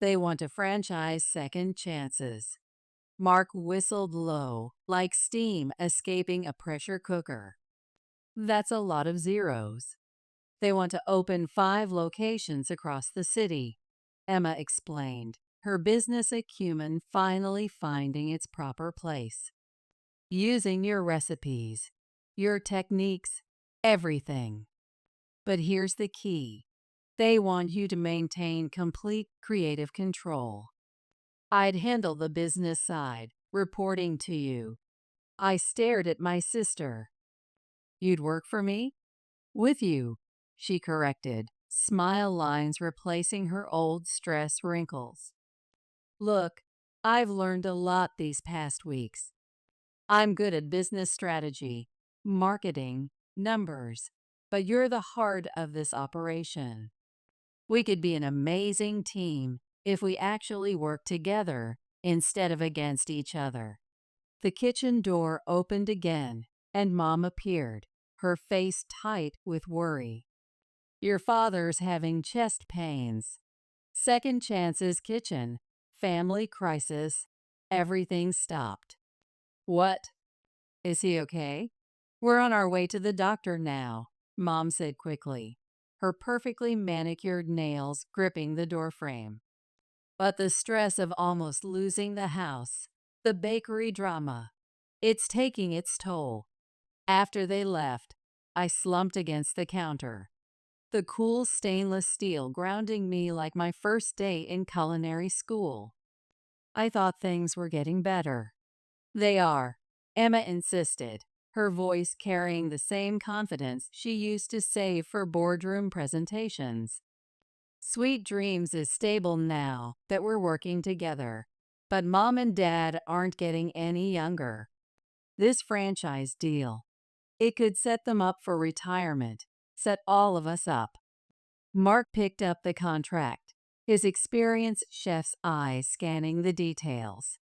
They want to franchise Second Chances." Mark whistled low, like steam escaping a pressure cooker. "That's a lot of zeros." "They want to open 5 locations across the city," Emma explained, her business acumen finally finding its proper place. "Using your recipes, your techniques, everything. But here's the key. They want you to maintain complete creative control. I'd handle the business side, reporting to you." I stared at my sister. "You'd work for me?" "With you," she corrected, smile lines replacing her old stress wrinkles. "Look, I've learned a lot these past weeks. I'm good at business strategy, marketing, numbers, but you're the heart of this operation. We could be an amazing team if we actually work together instead of against each other." The kitchen door opened again, and Mom appeared, her face tight with worry. "Your father's having chest pains." Second Chance's kitchen. Family crisis. Everything stopped. "What? Is he okay?" "We're on our way to the doctor now," Mom said quickly, her perfectly manicured nails gripping the doorframe. "But the stress of almost losing the house, the bakery drama, it's taking its toll." After they left, I slumped against the counter, the cool stainless steel grounding me like my first day in culinary school. I thought things were getting better. "They are," Emma insisted, her voice carrying the same confidence she used to save for boardroom presentations. "Sweet Dreams is stable now that we're working together, but Mom and Dad aren't getting any younger. This franchise deal, it could set them up for retirement, set all of us up." Mark picked up the contract, his experienced chef's eyes scanning the details.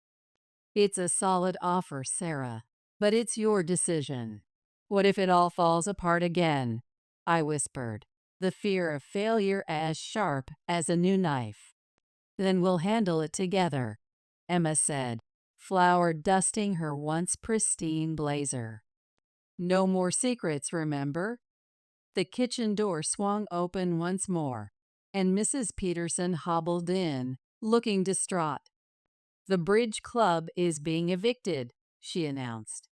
"It's a solid offer, Sarah, but it's your decision." "What if it all falls apart again?" I whispered, the fear of failure as sharp as a new knife. "Then we'll handle it together," Emma said, flour dusting her once pristine blazer. No more secrets, remember? The kitchen door swung open once more, and Mrs. Peterson hobbled in, looking distraught. The bridge club is being evicted, she announced.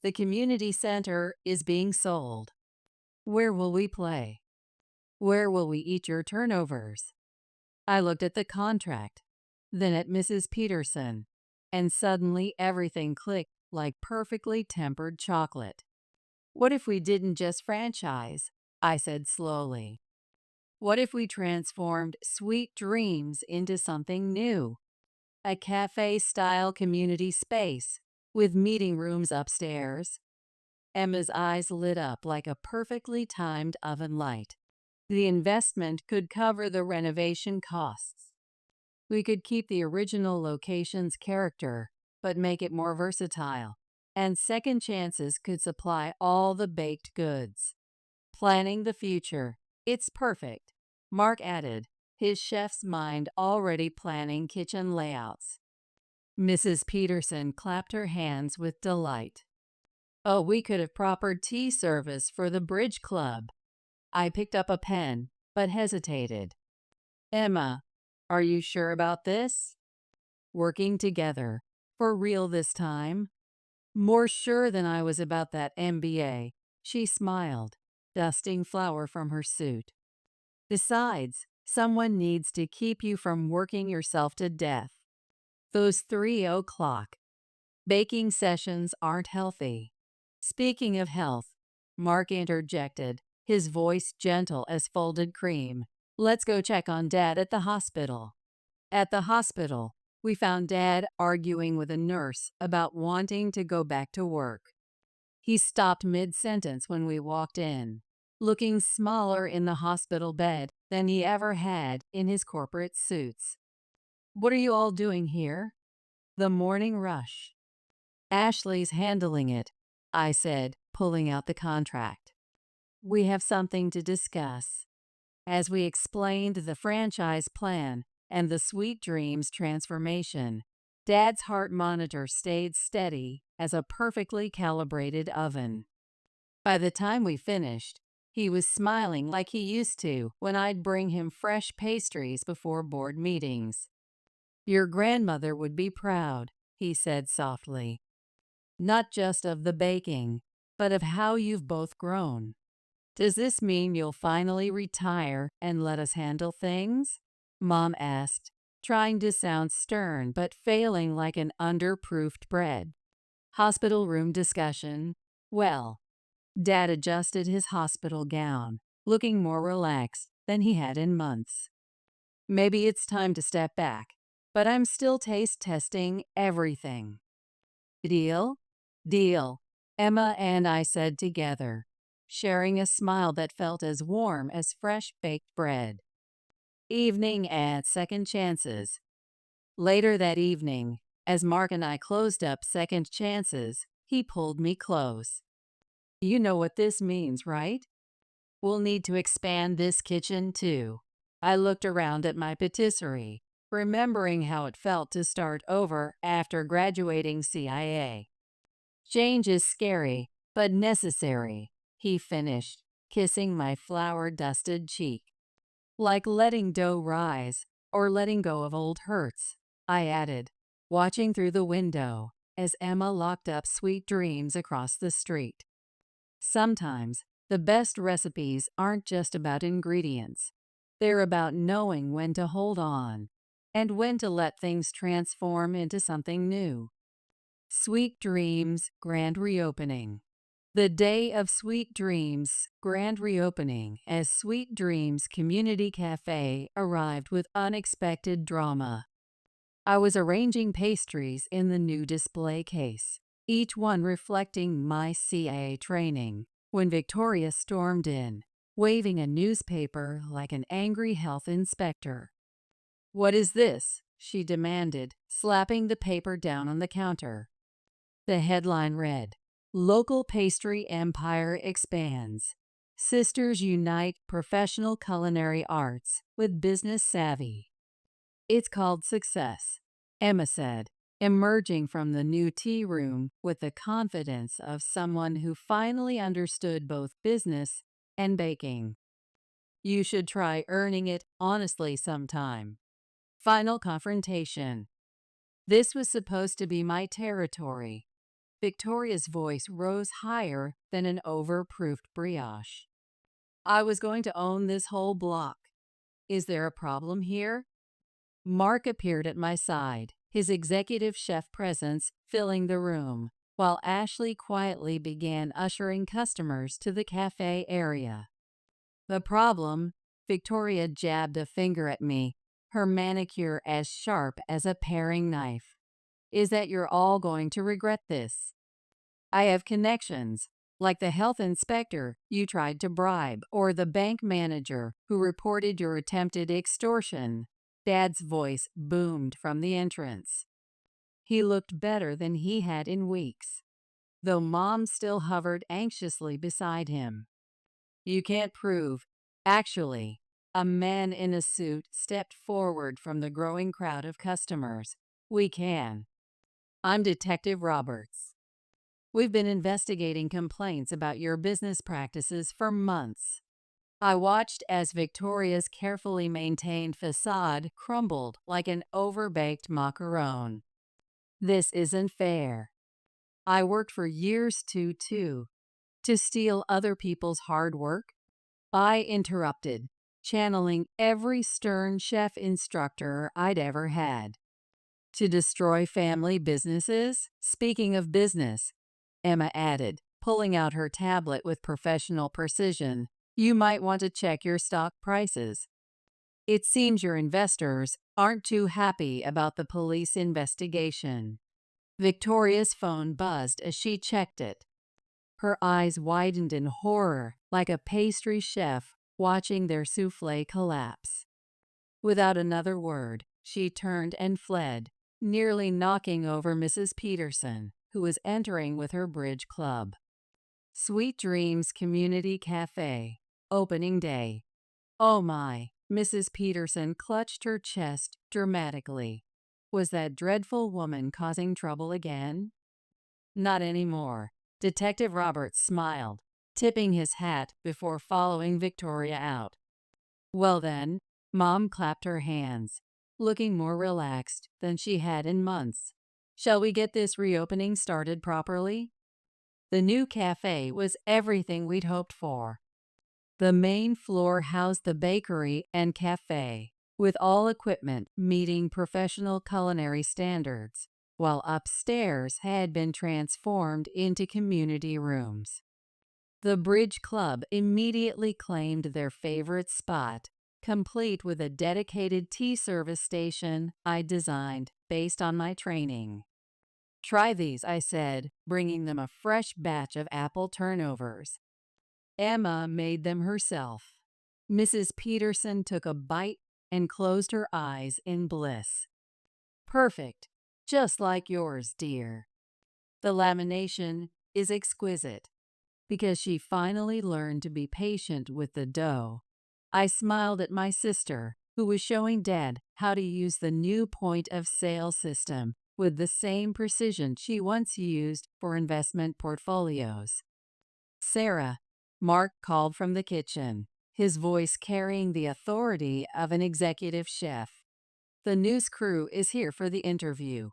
The community center is being sold. Where will we play? Where will we eat your turnovers? I looked at the contract, then at Mrs. Peterson, and suddenly everything clicked like perfectly tempered chocolate. What if we didn't just franchise? I said slowly. What if we transformed Sweet Dreams into something new? A cafe-style community space with meeting rooms upstairs. Emma's eyes lit up like a perfectly timed oven light. The investment could cover the renovation costs. We could keep the original location's character, but make it more versatile, and Second Chances could supply all the baked goods. Planning the future. It's perfect, Mark added, his chef's mind already planning kitchen layouts. Mrs. Peterson clapped her hands with delight. Oh, we could have proper tea service for the bridge club. I picked up a pen, but hesitated. Emma, are you sure about this? Working together. For real this time? More sure than I was about that MBA, she smiled, dusting flour from her suit. Besides, someone needs to keep you from working yourself to death. Those 3 o'clock baking sessions aren't healthy. Speaking of health, Mark interjected, his voice gentle as folded cream. Let's go check on Dad at the hospital. At the hospital, we found Dad arguing with a nurse about wanting to go back to work. He stopped mid-sentence when we walked in, looking smaller in the hospital bed than he ever had in his corporate suits. What are you all doing here? The morning rush. Ashley's handling it, I said, pulling out the contract. We have something to discuss. As we explained the franchise plan and the Sweet Dreams transformation, Dad's heart monitor stayed steady as a perfectly calibrated oven. By the time we finished, he was smiling like he used to when I'd bring him fresh pastries before board meetings. Your grandmother would be proud, he said softly. Not just of the baking, but of how you've both grown. Does this mean you'll finally retire and let us handle things? Mom asked, trying to sound stern but failing like an underproofed bread. Hospital room discussion. Well, Dad adjusted his hospital gown, looking more relaxed than he had in months. Maybe it's time to step back, but I'm still taste testing everything. Deal? Deal, Emma and I said together, sharing a smile that felt as warm as fresh baked bread. Evening at Second Chances. Later that evening, as Mark and I closed up Second Chances, he pulled me close. You know what this means, right? We'll need to expand this kitchen too. I looked around at my patisserie, remembering how it felt to start over after graduating CIA. Change is scary, but necessary, he finished, kissing my flour-dusted cheek. Like letting dough rise, or letting go of old hurts, I added, watching through the window as Emma locked up Sweet Dreams across the street. Sometimes, the best recipes aren't just about ingredients. They're about knowing when to hold on, and when to let things transform into something new. Sweet Dreams Grand Reopening. The day of Sweet Dreams' grand reopening as Sweet Dreams Community Cafe arrived with unexpected drama. I was arranging pastries in the new display case, each one reflecting my CIA training, when Victoria stormed in, waving a newspaper like an angry health inspector. "What is this?" she demanded, slapping the paper down on the counter. The headline read, "Local Pastry Empire Expands. Sisters Unite Professional Culinary Arts with Business Savvy." It's called success. Emma said, emerging from the new tea room with the confidence of someone who finally understood both business and baking. You should try earning it honestly sometime. Final confrontation. This was supposed to be my territory. Victoria's voice rose higher than an overproofed brioche. I was going to own this whole block. Is there a problem here? Mark appeared at my side, his executive chef presence filling the room, while Ashley quietly began ushering customers to the cafe area. The problem? Victoria jabbed a finger at me, her manicure as sharp as a paring knife. Is that you're all going to regret this. I have connections, like the health inspector you tried to bribe or the bank manager who reported your attempted extortion. Dad's voice boomed from the entrance. He looked better than he had in weeks, though Mom still hovered anxiously beside him. You can't prove. Actually, a man in a suit stepped forward from the growing crowd of customers. We can. I'm Detective Roberts. We've been investigating complaints about your business practices for months. I watched as Victoria's carefully maintained facade crumbled like an overbaked macaron. This isn't fair. I worked for years to steal other people's hard work? I interrupted, channeling every stern chef instructor I'd ever had. To destroy family businesses? Speaking of business, Emma added, pulling out her tablet with professional precision, you might want to check your stock prices. It seems your investors aren't too happy about the police investigation. Victoria's phone buzzed as she checked it. Her eyes widened in horror, like a pastry chef watching their souffle collapse. Without another word, she turned and fled, nearly knocking over Mrs. Peterson, who was entering with her bridge club. Sweet Dreams Community Cafe, opening day. Oh my, Mrs. Peterson clutched her chest dramatically. Was that dreadful woman causing trouble again? Not anymore. Detective Roberts smiled, tipping his hat before following Victoria out. Well then, Mom clapped her hands, looking more relaxed than she had in months. Shall we get this reopening started properly? The new cafe was everything we'd hoped for. The main floor housed the bakery and cafe, with all equipment meeting professional culinary standards, while upstairs had been transformed into community rooms. The Bridge Club immediately claimed their favorite spot, complete with a dedicated tea service station I designed based on my training. Try these, I said, bringing them a fresh batch of apple turnovers. Emma made them herself. Mrs. Peterson took a bite and closed her eyes in bliss. Perfect, just like yours, dear. The lamination is exquisite, because she finally learned to be patient with the dough. I smiled at my sister, who was showing Dad how to use the new point-of-sale system with the same precision she once used for investment portfolios. Sarah, Mark called from the kitchen, his voice carrying the authority of an executive chef. The news crew is here for the interview.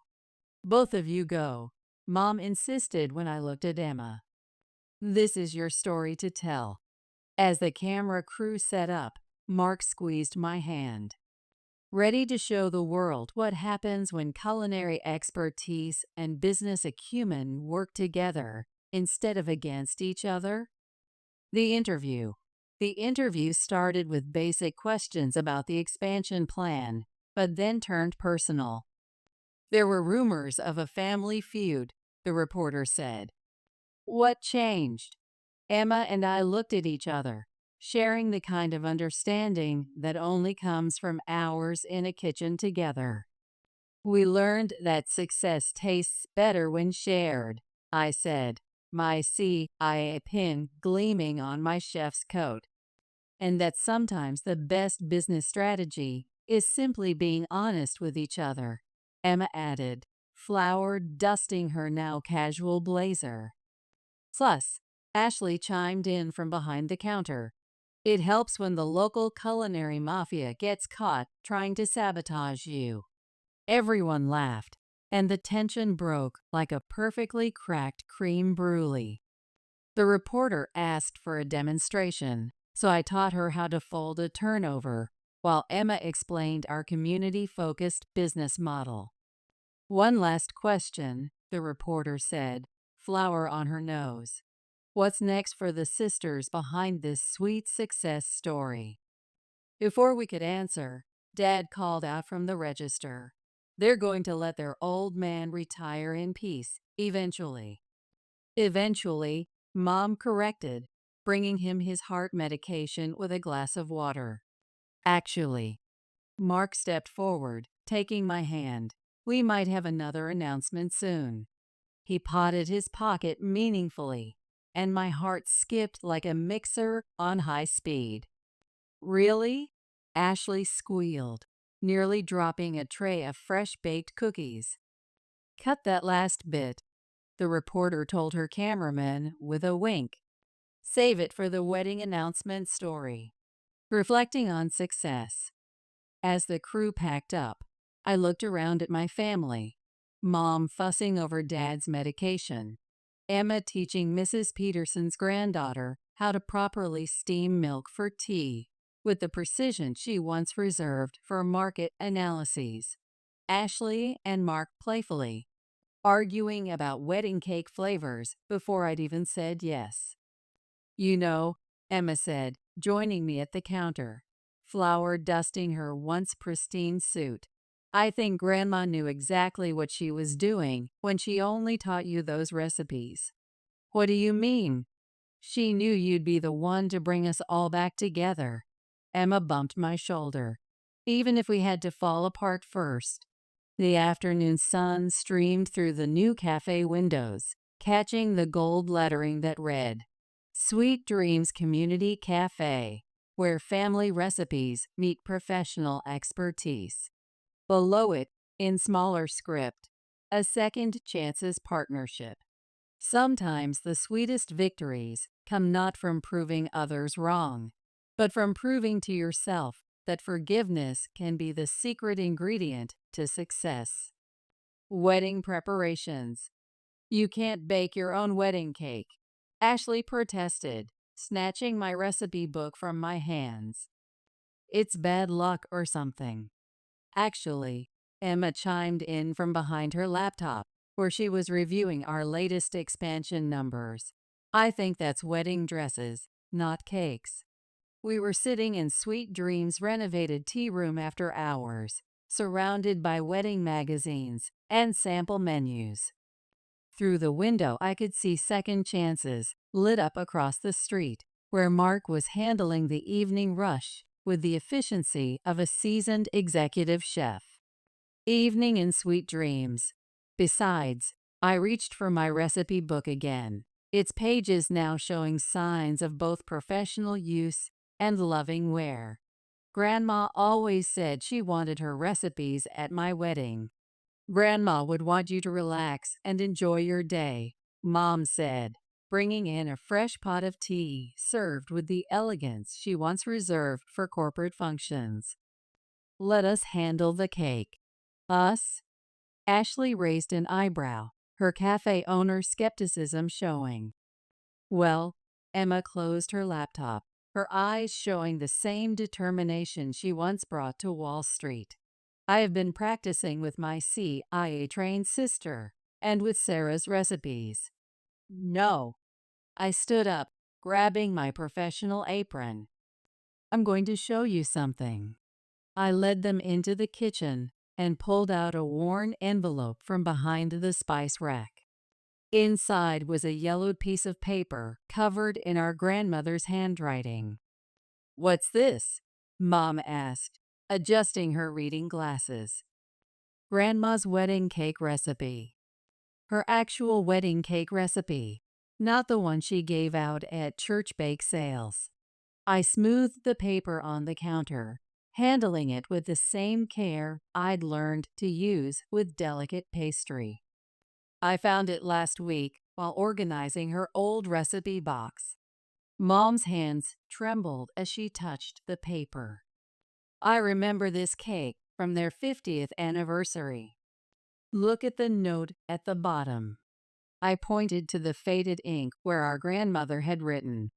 Both of you go, Mom insisted when I looked at Emma. This is your story to tell. As the camera crew set up, Mark squeezed my hand. Ready to show the world what happens when culinary expertise and business acumen work together instead of against each other? The interview. The interview started with basic questions about the expansion plan, but then turned personal. There were rumors of a family feud, the reporter said. What changed? Emma and I looked at each other, sharing the kind of understanding that only comes from hours in a kitchen together. We learned that success tastes better when shared, I said, my CIA pin gleaming on my chef's coat, and that sometimes the best business strategy is simply being honest with each other. Emma added, flour dusting her now casual blazer. Plus, Ashley chimed in from behind the counter. It helps when the local culinary mafia gets caught trying to sabotage you. Everyone laughed, and the tension broke like a perfectly cracked cream brulee. The reporter asked for a demonstration, so I taught her how to fold a turnover, while Emma explained our community-focused business model. One last question, the reporter said, flour on her nose. What's next for the sisters behind this sweet success story? Before we could answer, Dad called out from the register. They're going to let their old man retire in peace, eventually. Eventually, Mom corrected, bringing him his heart medication with a glass of water. Actually, Mark stepped forward, taking my hand. We might have another announcement soon. He patted his pocket meaningfully, and my heart skipped like a mixer on high speed. Really? Ashley squealed, nearly dropping a tray of fresh-baked cookies. Cut that last bit, the reporter told her cameraman with a wink. Save it for the wedding announcement story. Reflecting on success. As the crew packed up, I looked around at my family. Mom fussing over Dad's medication. Emma teaching Mrs. Peterson's granddaughter how to properly steam milk for tea, with the precision she once reserved for market analyses. Ashley and Mark playfully, arguing about wedding cake flavors before I'd even said yes. You know, Emma said, joining me at the counter, flour dusting her once pristine suit. I think Grandma knew exactly what she was doing when she only taught you those recipes. What do you mean? She knew you'd be the one to bring us all back together. Emma bumped my shoulder. Even if we had to fall apart first. The afternoon sun streamed through the new cafe windows, catching the gold lettering that read, Sweet Dreams Community Cafe, where family recipes meet professional expertise. Below it, in smaller script, a Second Chances Partnership. Sometimes the sweetest victories come not from proving others wrong, but from proving to yourself that forgiveness can be the secret ingredient to success. Wedding preparations. You can't bake your own wedding cake, Ashley protested, snatching my recipe book from my hands. It's bad luck or something. Actually, Emma chimed in from behind her laptop, where she was reviewing our latest expansion numbers. I think that's wedding dresses, not cakes. We were sitting in Sweet Dreams' renovated tea room after hours, surrounded by wedding magazines and sample menus. Through the window, I could see Second Chances lit up across the street, where Mark was handling the evening rush with the efficiency of a seasoned executive chef. Evening in Sweet Dreams. Besides, I reached for my recipe book again, its pages now showing signs of both professional use and loving wear. Grandma always said she wanted her recipes at my wedding. Grandma would want you to relax and enjoy your day, Mom said, bringing in a fresh pot of tea served with the elegance she once reserved for corporate functions. Let us handle the cake. Us? Ashley raised an eyebrow, her cafe owner's skepticism showing. Well, Emma closed her laptop, her eyes showing the same determination she once brought to Wall Street. I have been practicing with my CIA-trained sister and with Sarah's recipes. No. I stood up, grabbing my professional apron. I'm going to show you something. I led them into the kitchen and pulled out a worn envelope from behind the spice rack. Inside was a yellowed piece of paper covered in our grandmother's handwriting. What's this? Mom asked, adjusting her reading glasses. Grandma's wedding cake recipe. Her actual wedding cake recipe, not the one she gave out at church bake sales. I smoothed the paper on the counter, handling it with the same care I'd learned to use with delicate pastry. I found it last week while organizing her old recipe box. Mom's hands trembled as she touched the paper. I remember this cake from their 50th anniversary. Look at the note at the bottom. I pointed to the faded ink where our grandmother had written,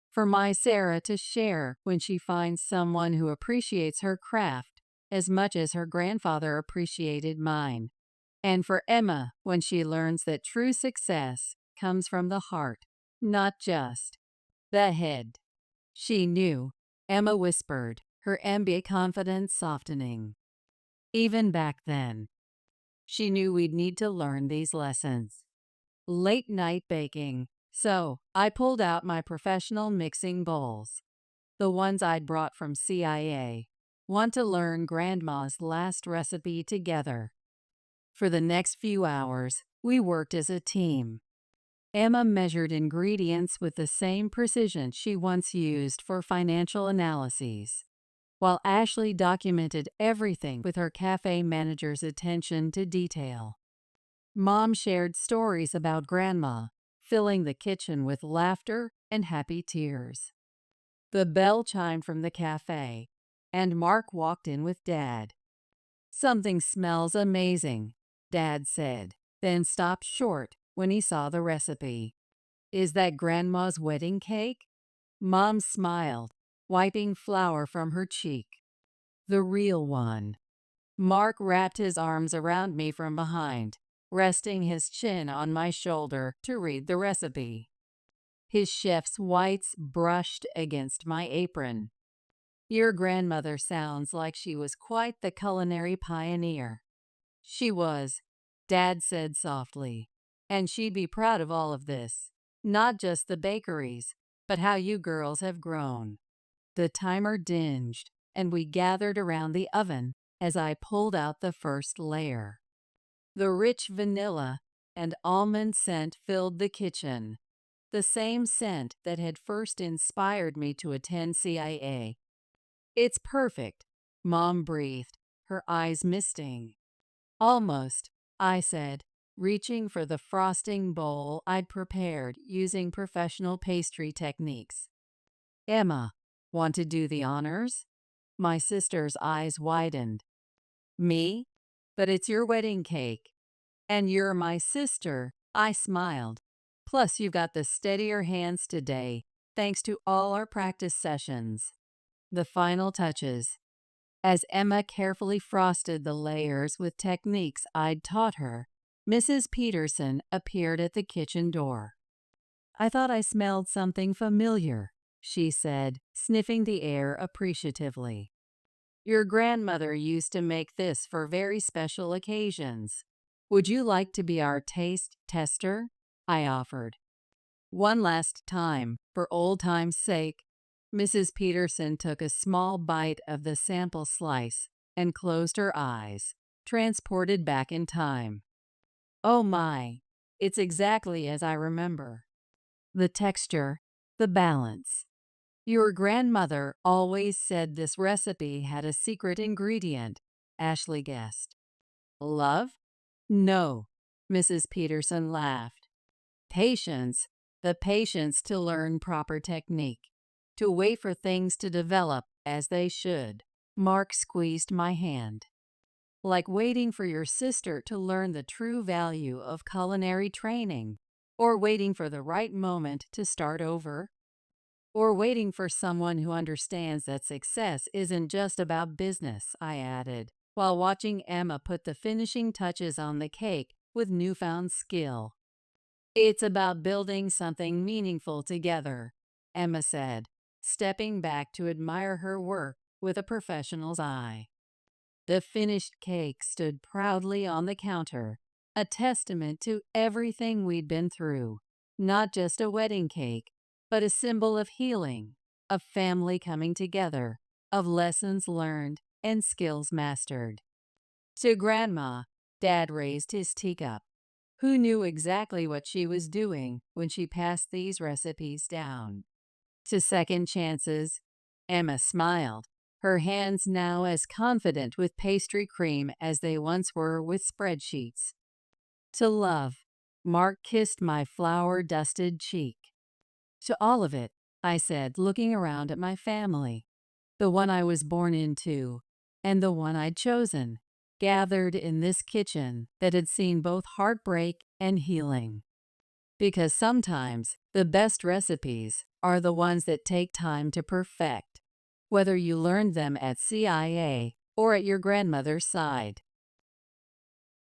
"For my Sarah to share when she finds someone who appreciates her craft as much as her grandfather appreciated mine. And for Emma when she learns that true success comes from the heart, not just the head." She knew, Emma whispered, her MBA confidence softening. Even back then, she knew we'd need to learn these lessons. Late night baking. So, I pulled out my professional mixing bowls, the ones I'd brought from CIA. Want to learn Grandma's last recipe together. For the next few hours, we worked as a team. Emma measured ingredients with the same precision she once used for financial analyses, while Ashley documented everything with her cafe manager's attention to detail. Mom shared stories about Grandma, filling the kitchen with laughter and happy tears. The bell chimed from the cafe, and Mark walked in with Dad. "Something smells amazing," Dad said, then stopped short when he saw the recipe. "Is that Grandma's wedding cake?" Mom smiled, wiping flour from her cheek. "The real one." Mark wrapped his arms around me from behind, resting his chin on my shoulder to read the recipe. His chef's whites brushed against my apron. "Your grandmother sounds like she was quite the culinary pioneer." "She was," Dad said softly, "and she'd be proud of all of this. Not just the bakeries, but how you girls have grown." The timer dinged, and we gathered around the oven as I pulled out the first layer. The rich vanilla and almond scent filled the kitchen, the same scent that had first inspired me to attend CIA. "It's perfect," Mom breathed, her eyes misting. "Almost," I said, reaching for the frosting bowl I'd prepared using professional pastry techniques. "Emma, want to do the honors?" My sister's eyes widened. "Me? But it's your wedding cake. And you're my sister," I smiled. "Plus you've got the steadier hands today, thanks to all our practice sessions." The final touches. As Emma carefully frosted the layers with techniques I'd taught her, Mrs. Peterson appeared at the kitchen door. "I thought I smelled something familiar," she said, sniffing the air appreciatively. "Your grandmother used to make this for very special occasions. Would you like to be our taste tester?" I offered. One last time, for old time's sake. Mrs. Peterson took a small bite of the sample slice and closed her eyes, transported back in time. "Oh my, it's exactly as I remember. The texture, the balance. Your grandmother always said this recipe had a secret ingredient," Ashley guessed. "Love?" "No," Mrs. Peterson laughed. "Patience, the patience to learn proper technique, to wait for things to develop as they should." Mark squeezed my hand. "Like waiting for your sister to learn the true value of culinary training, or waiting for the right moment to start over, or waiting for someone who understands that success isn't just about business," I added, while watching Emma put the finishing touches on the cake with newfound skill. "It's about building something meaningful together," Emma said, stepping back to admire her work with a professional's eye. The finished cake stood proudly on the counter, a testament to everything we'd been through. Not just a wedding cake, but a symbol of healing, of family coming together, of lessons learned and skills mastered. To Grandma, Dad raised his teacup. Who knew exactly what she was doing when she passed these recipes down? To second chances, Emma smiled. her hands now as confident with pastry cream as they once were with spreadsheets. To love, Mark kissed my flour-dusted cheek. To all of it, I said, looking around at my family. The one I was born into, and the one I'd chosen, gathered in this kitchen that had seen both heartbreak and healing. Because sometimes the best recipes are the ones that take time to perfect, whether you learned them at CIA or at your grandmother's side.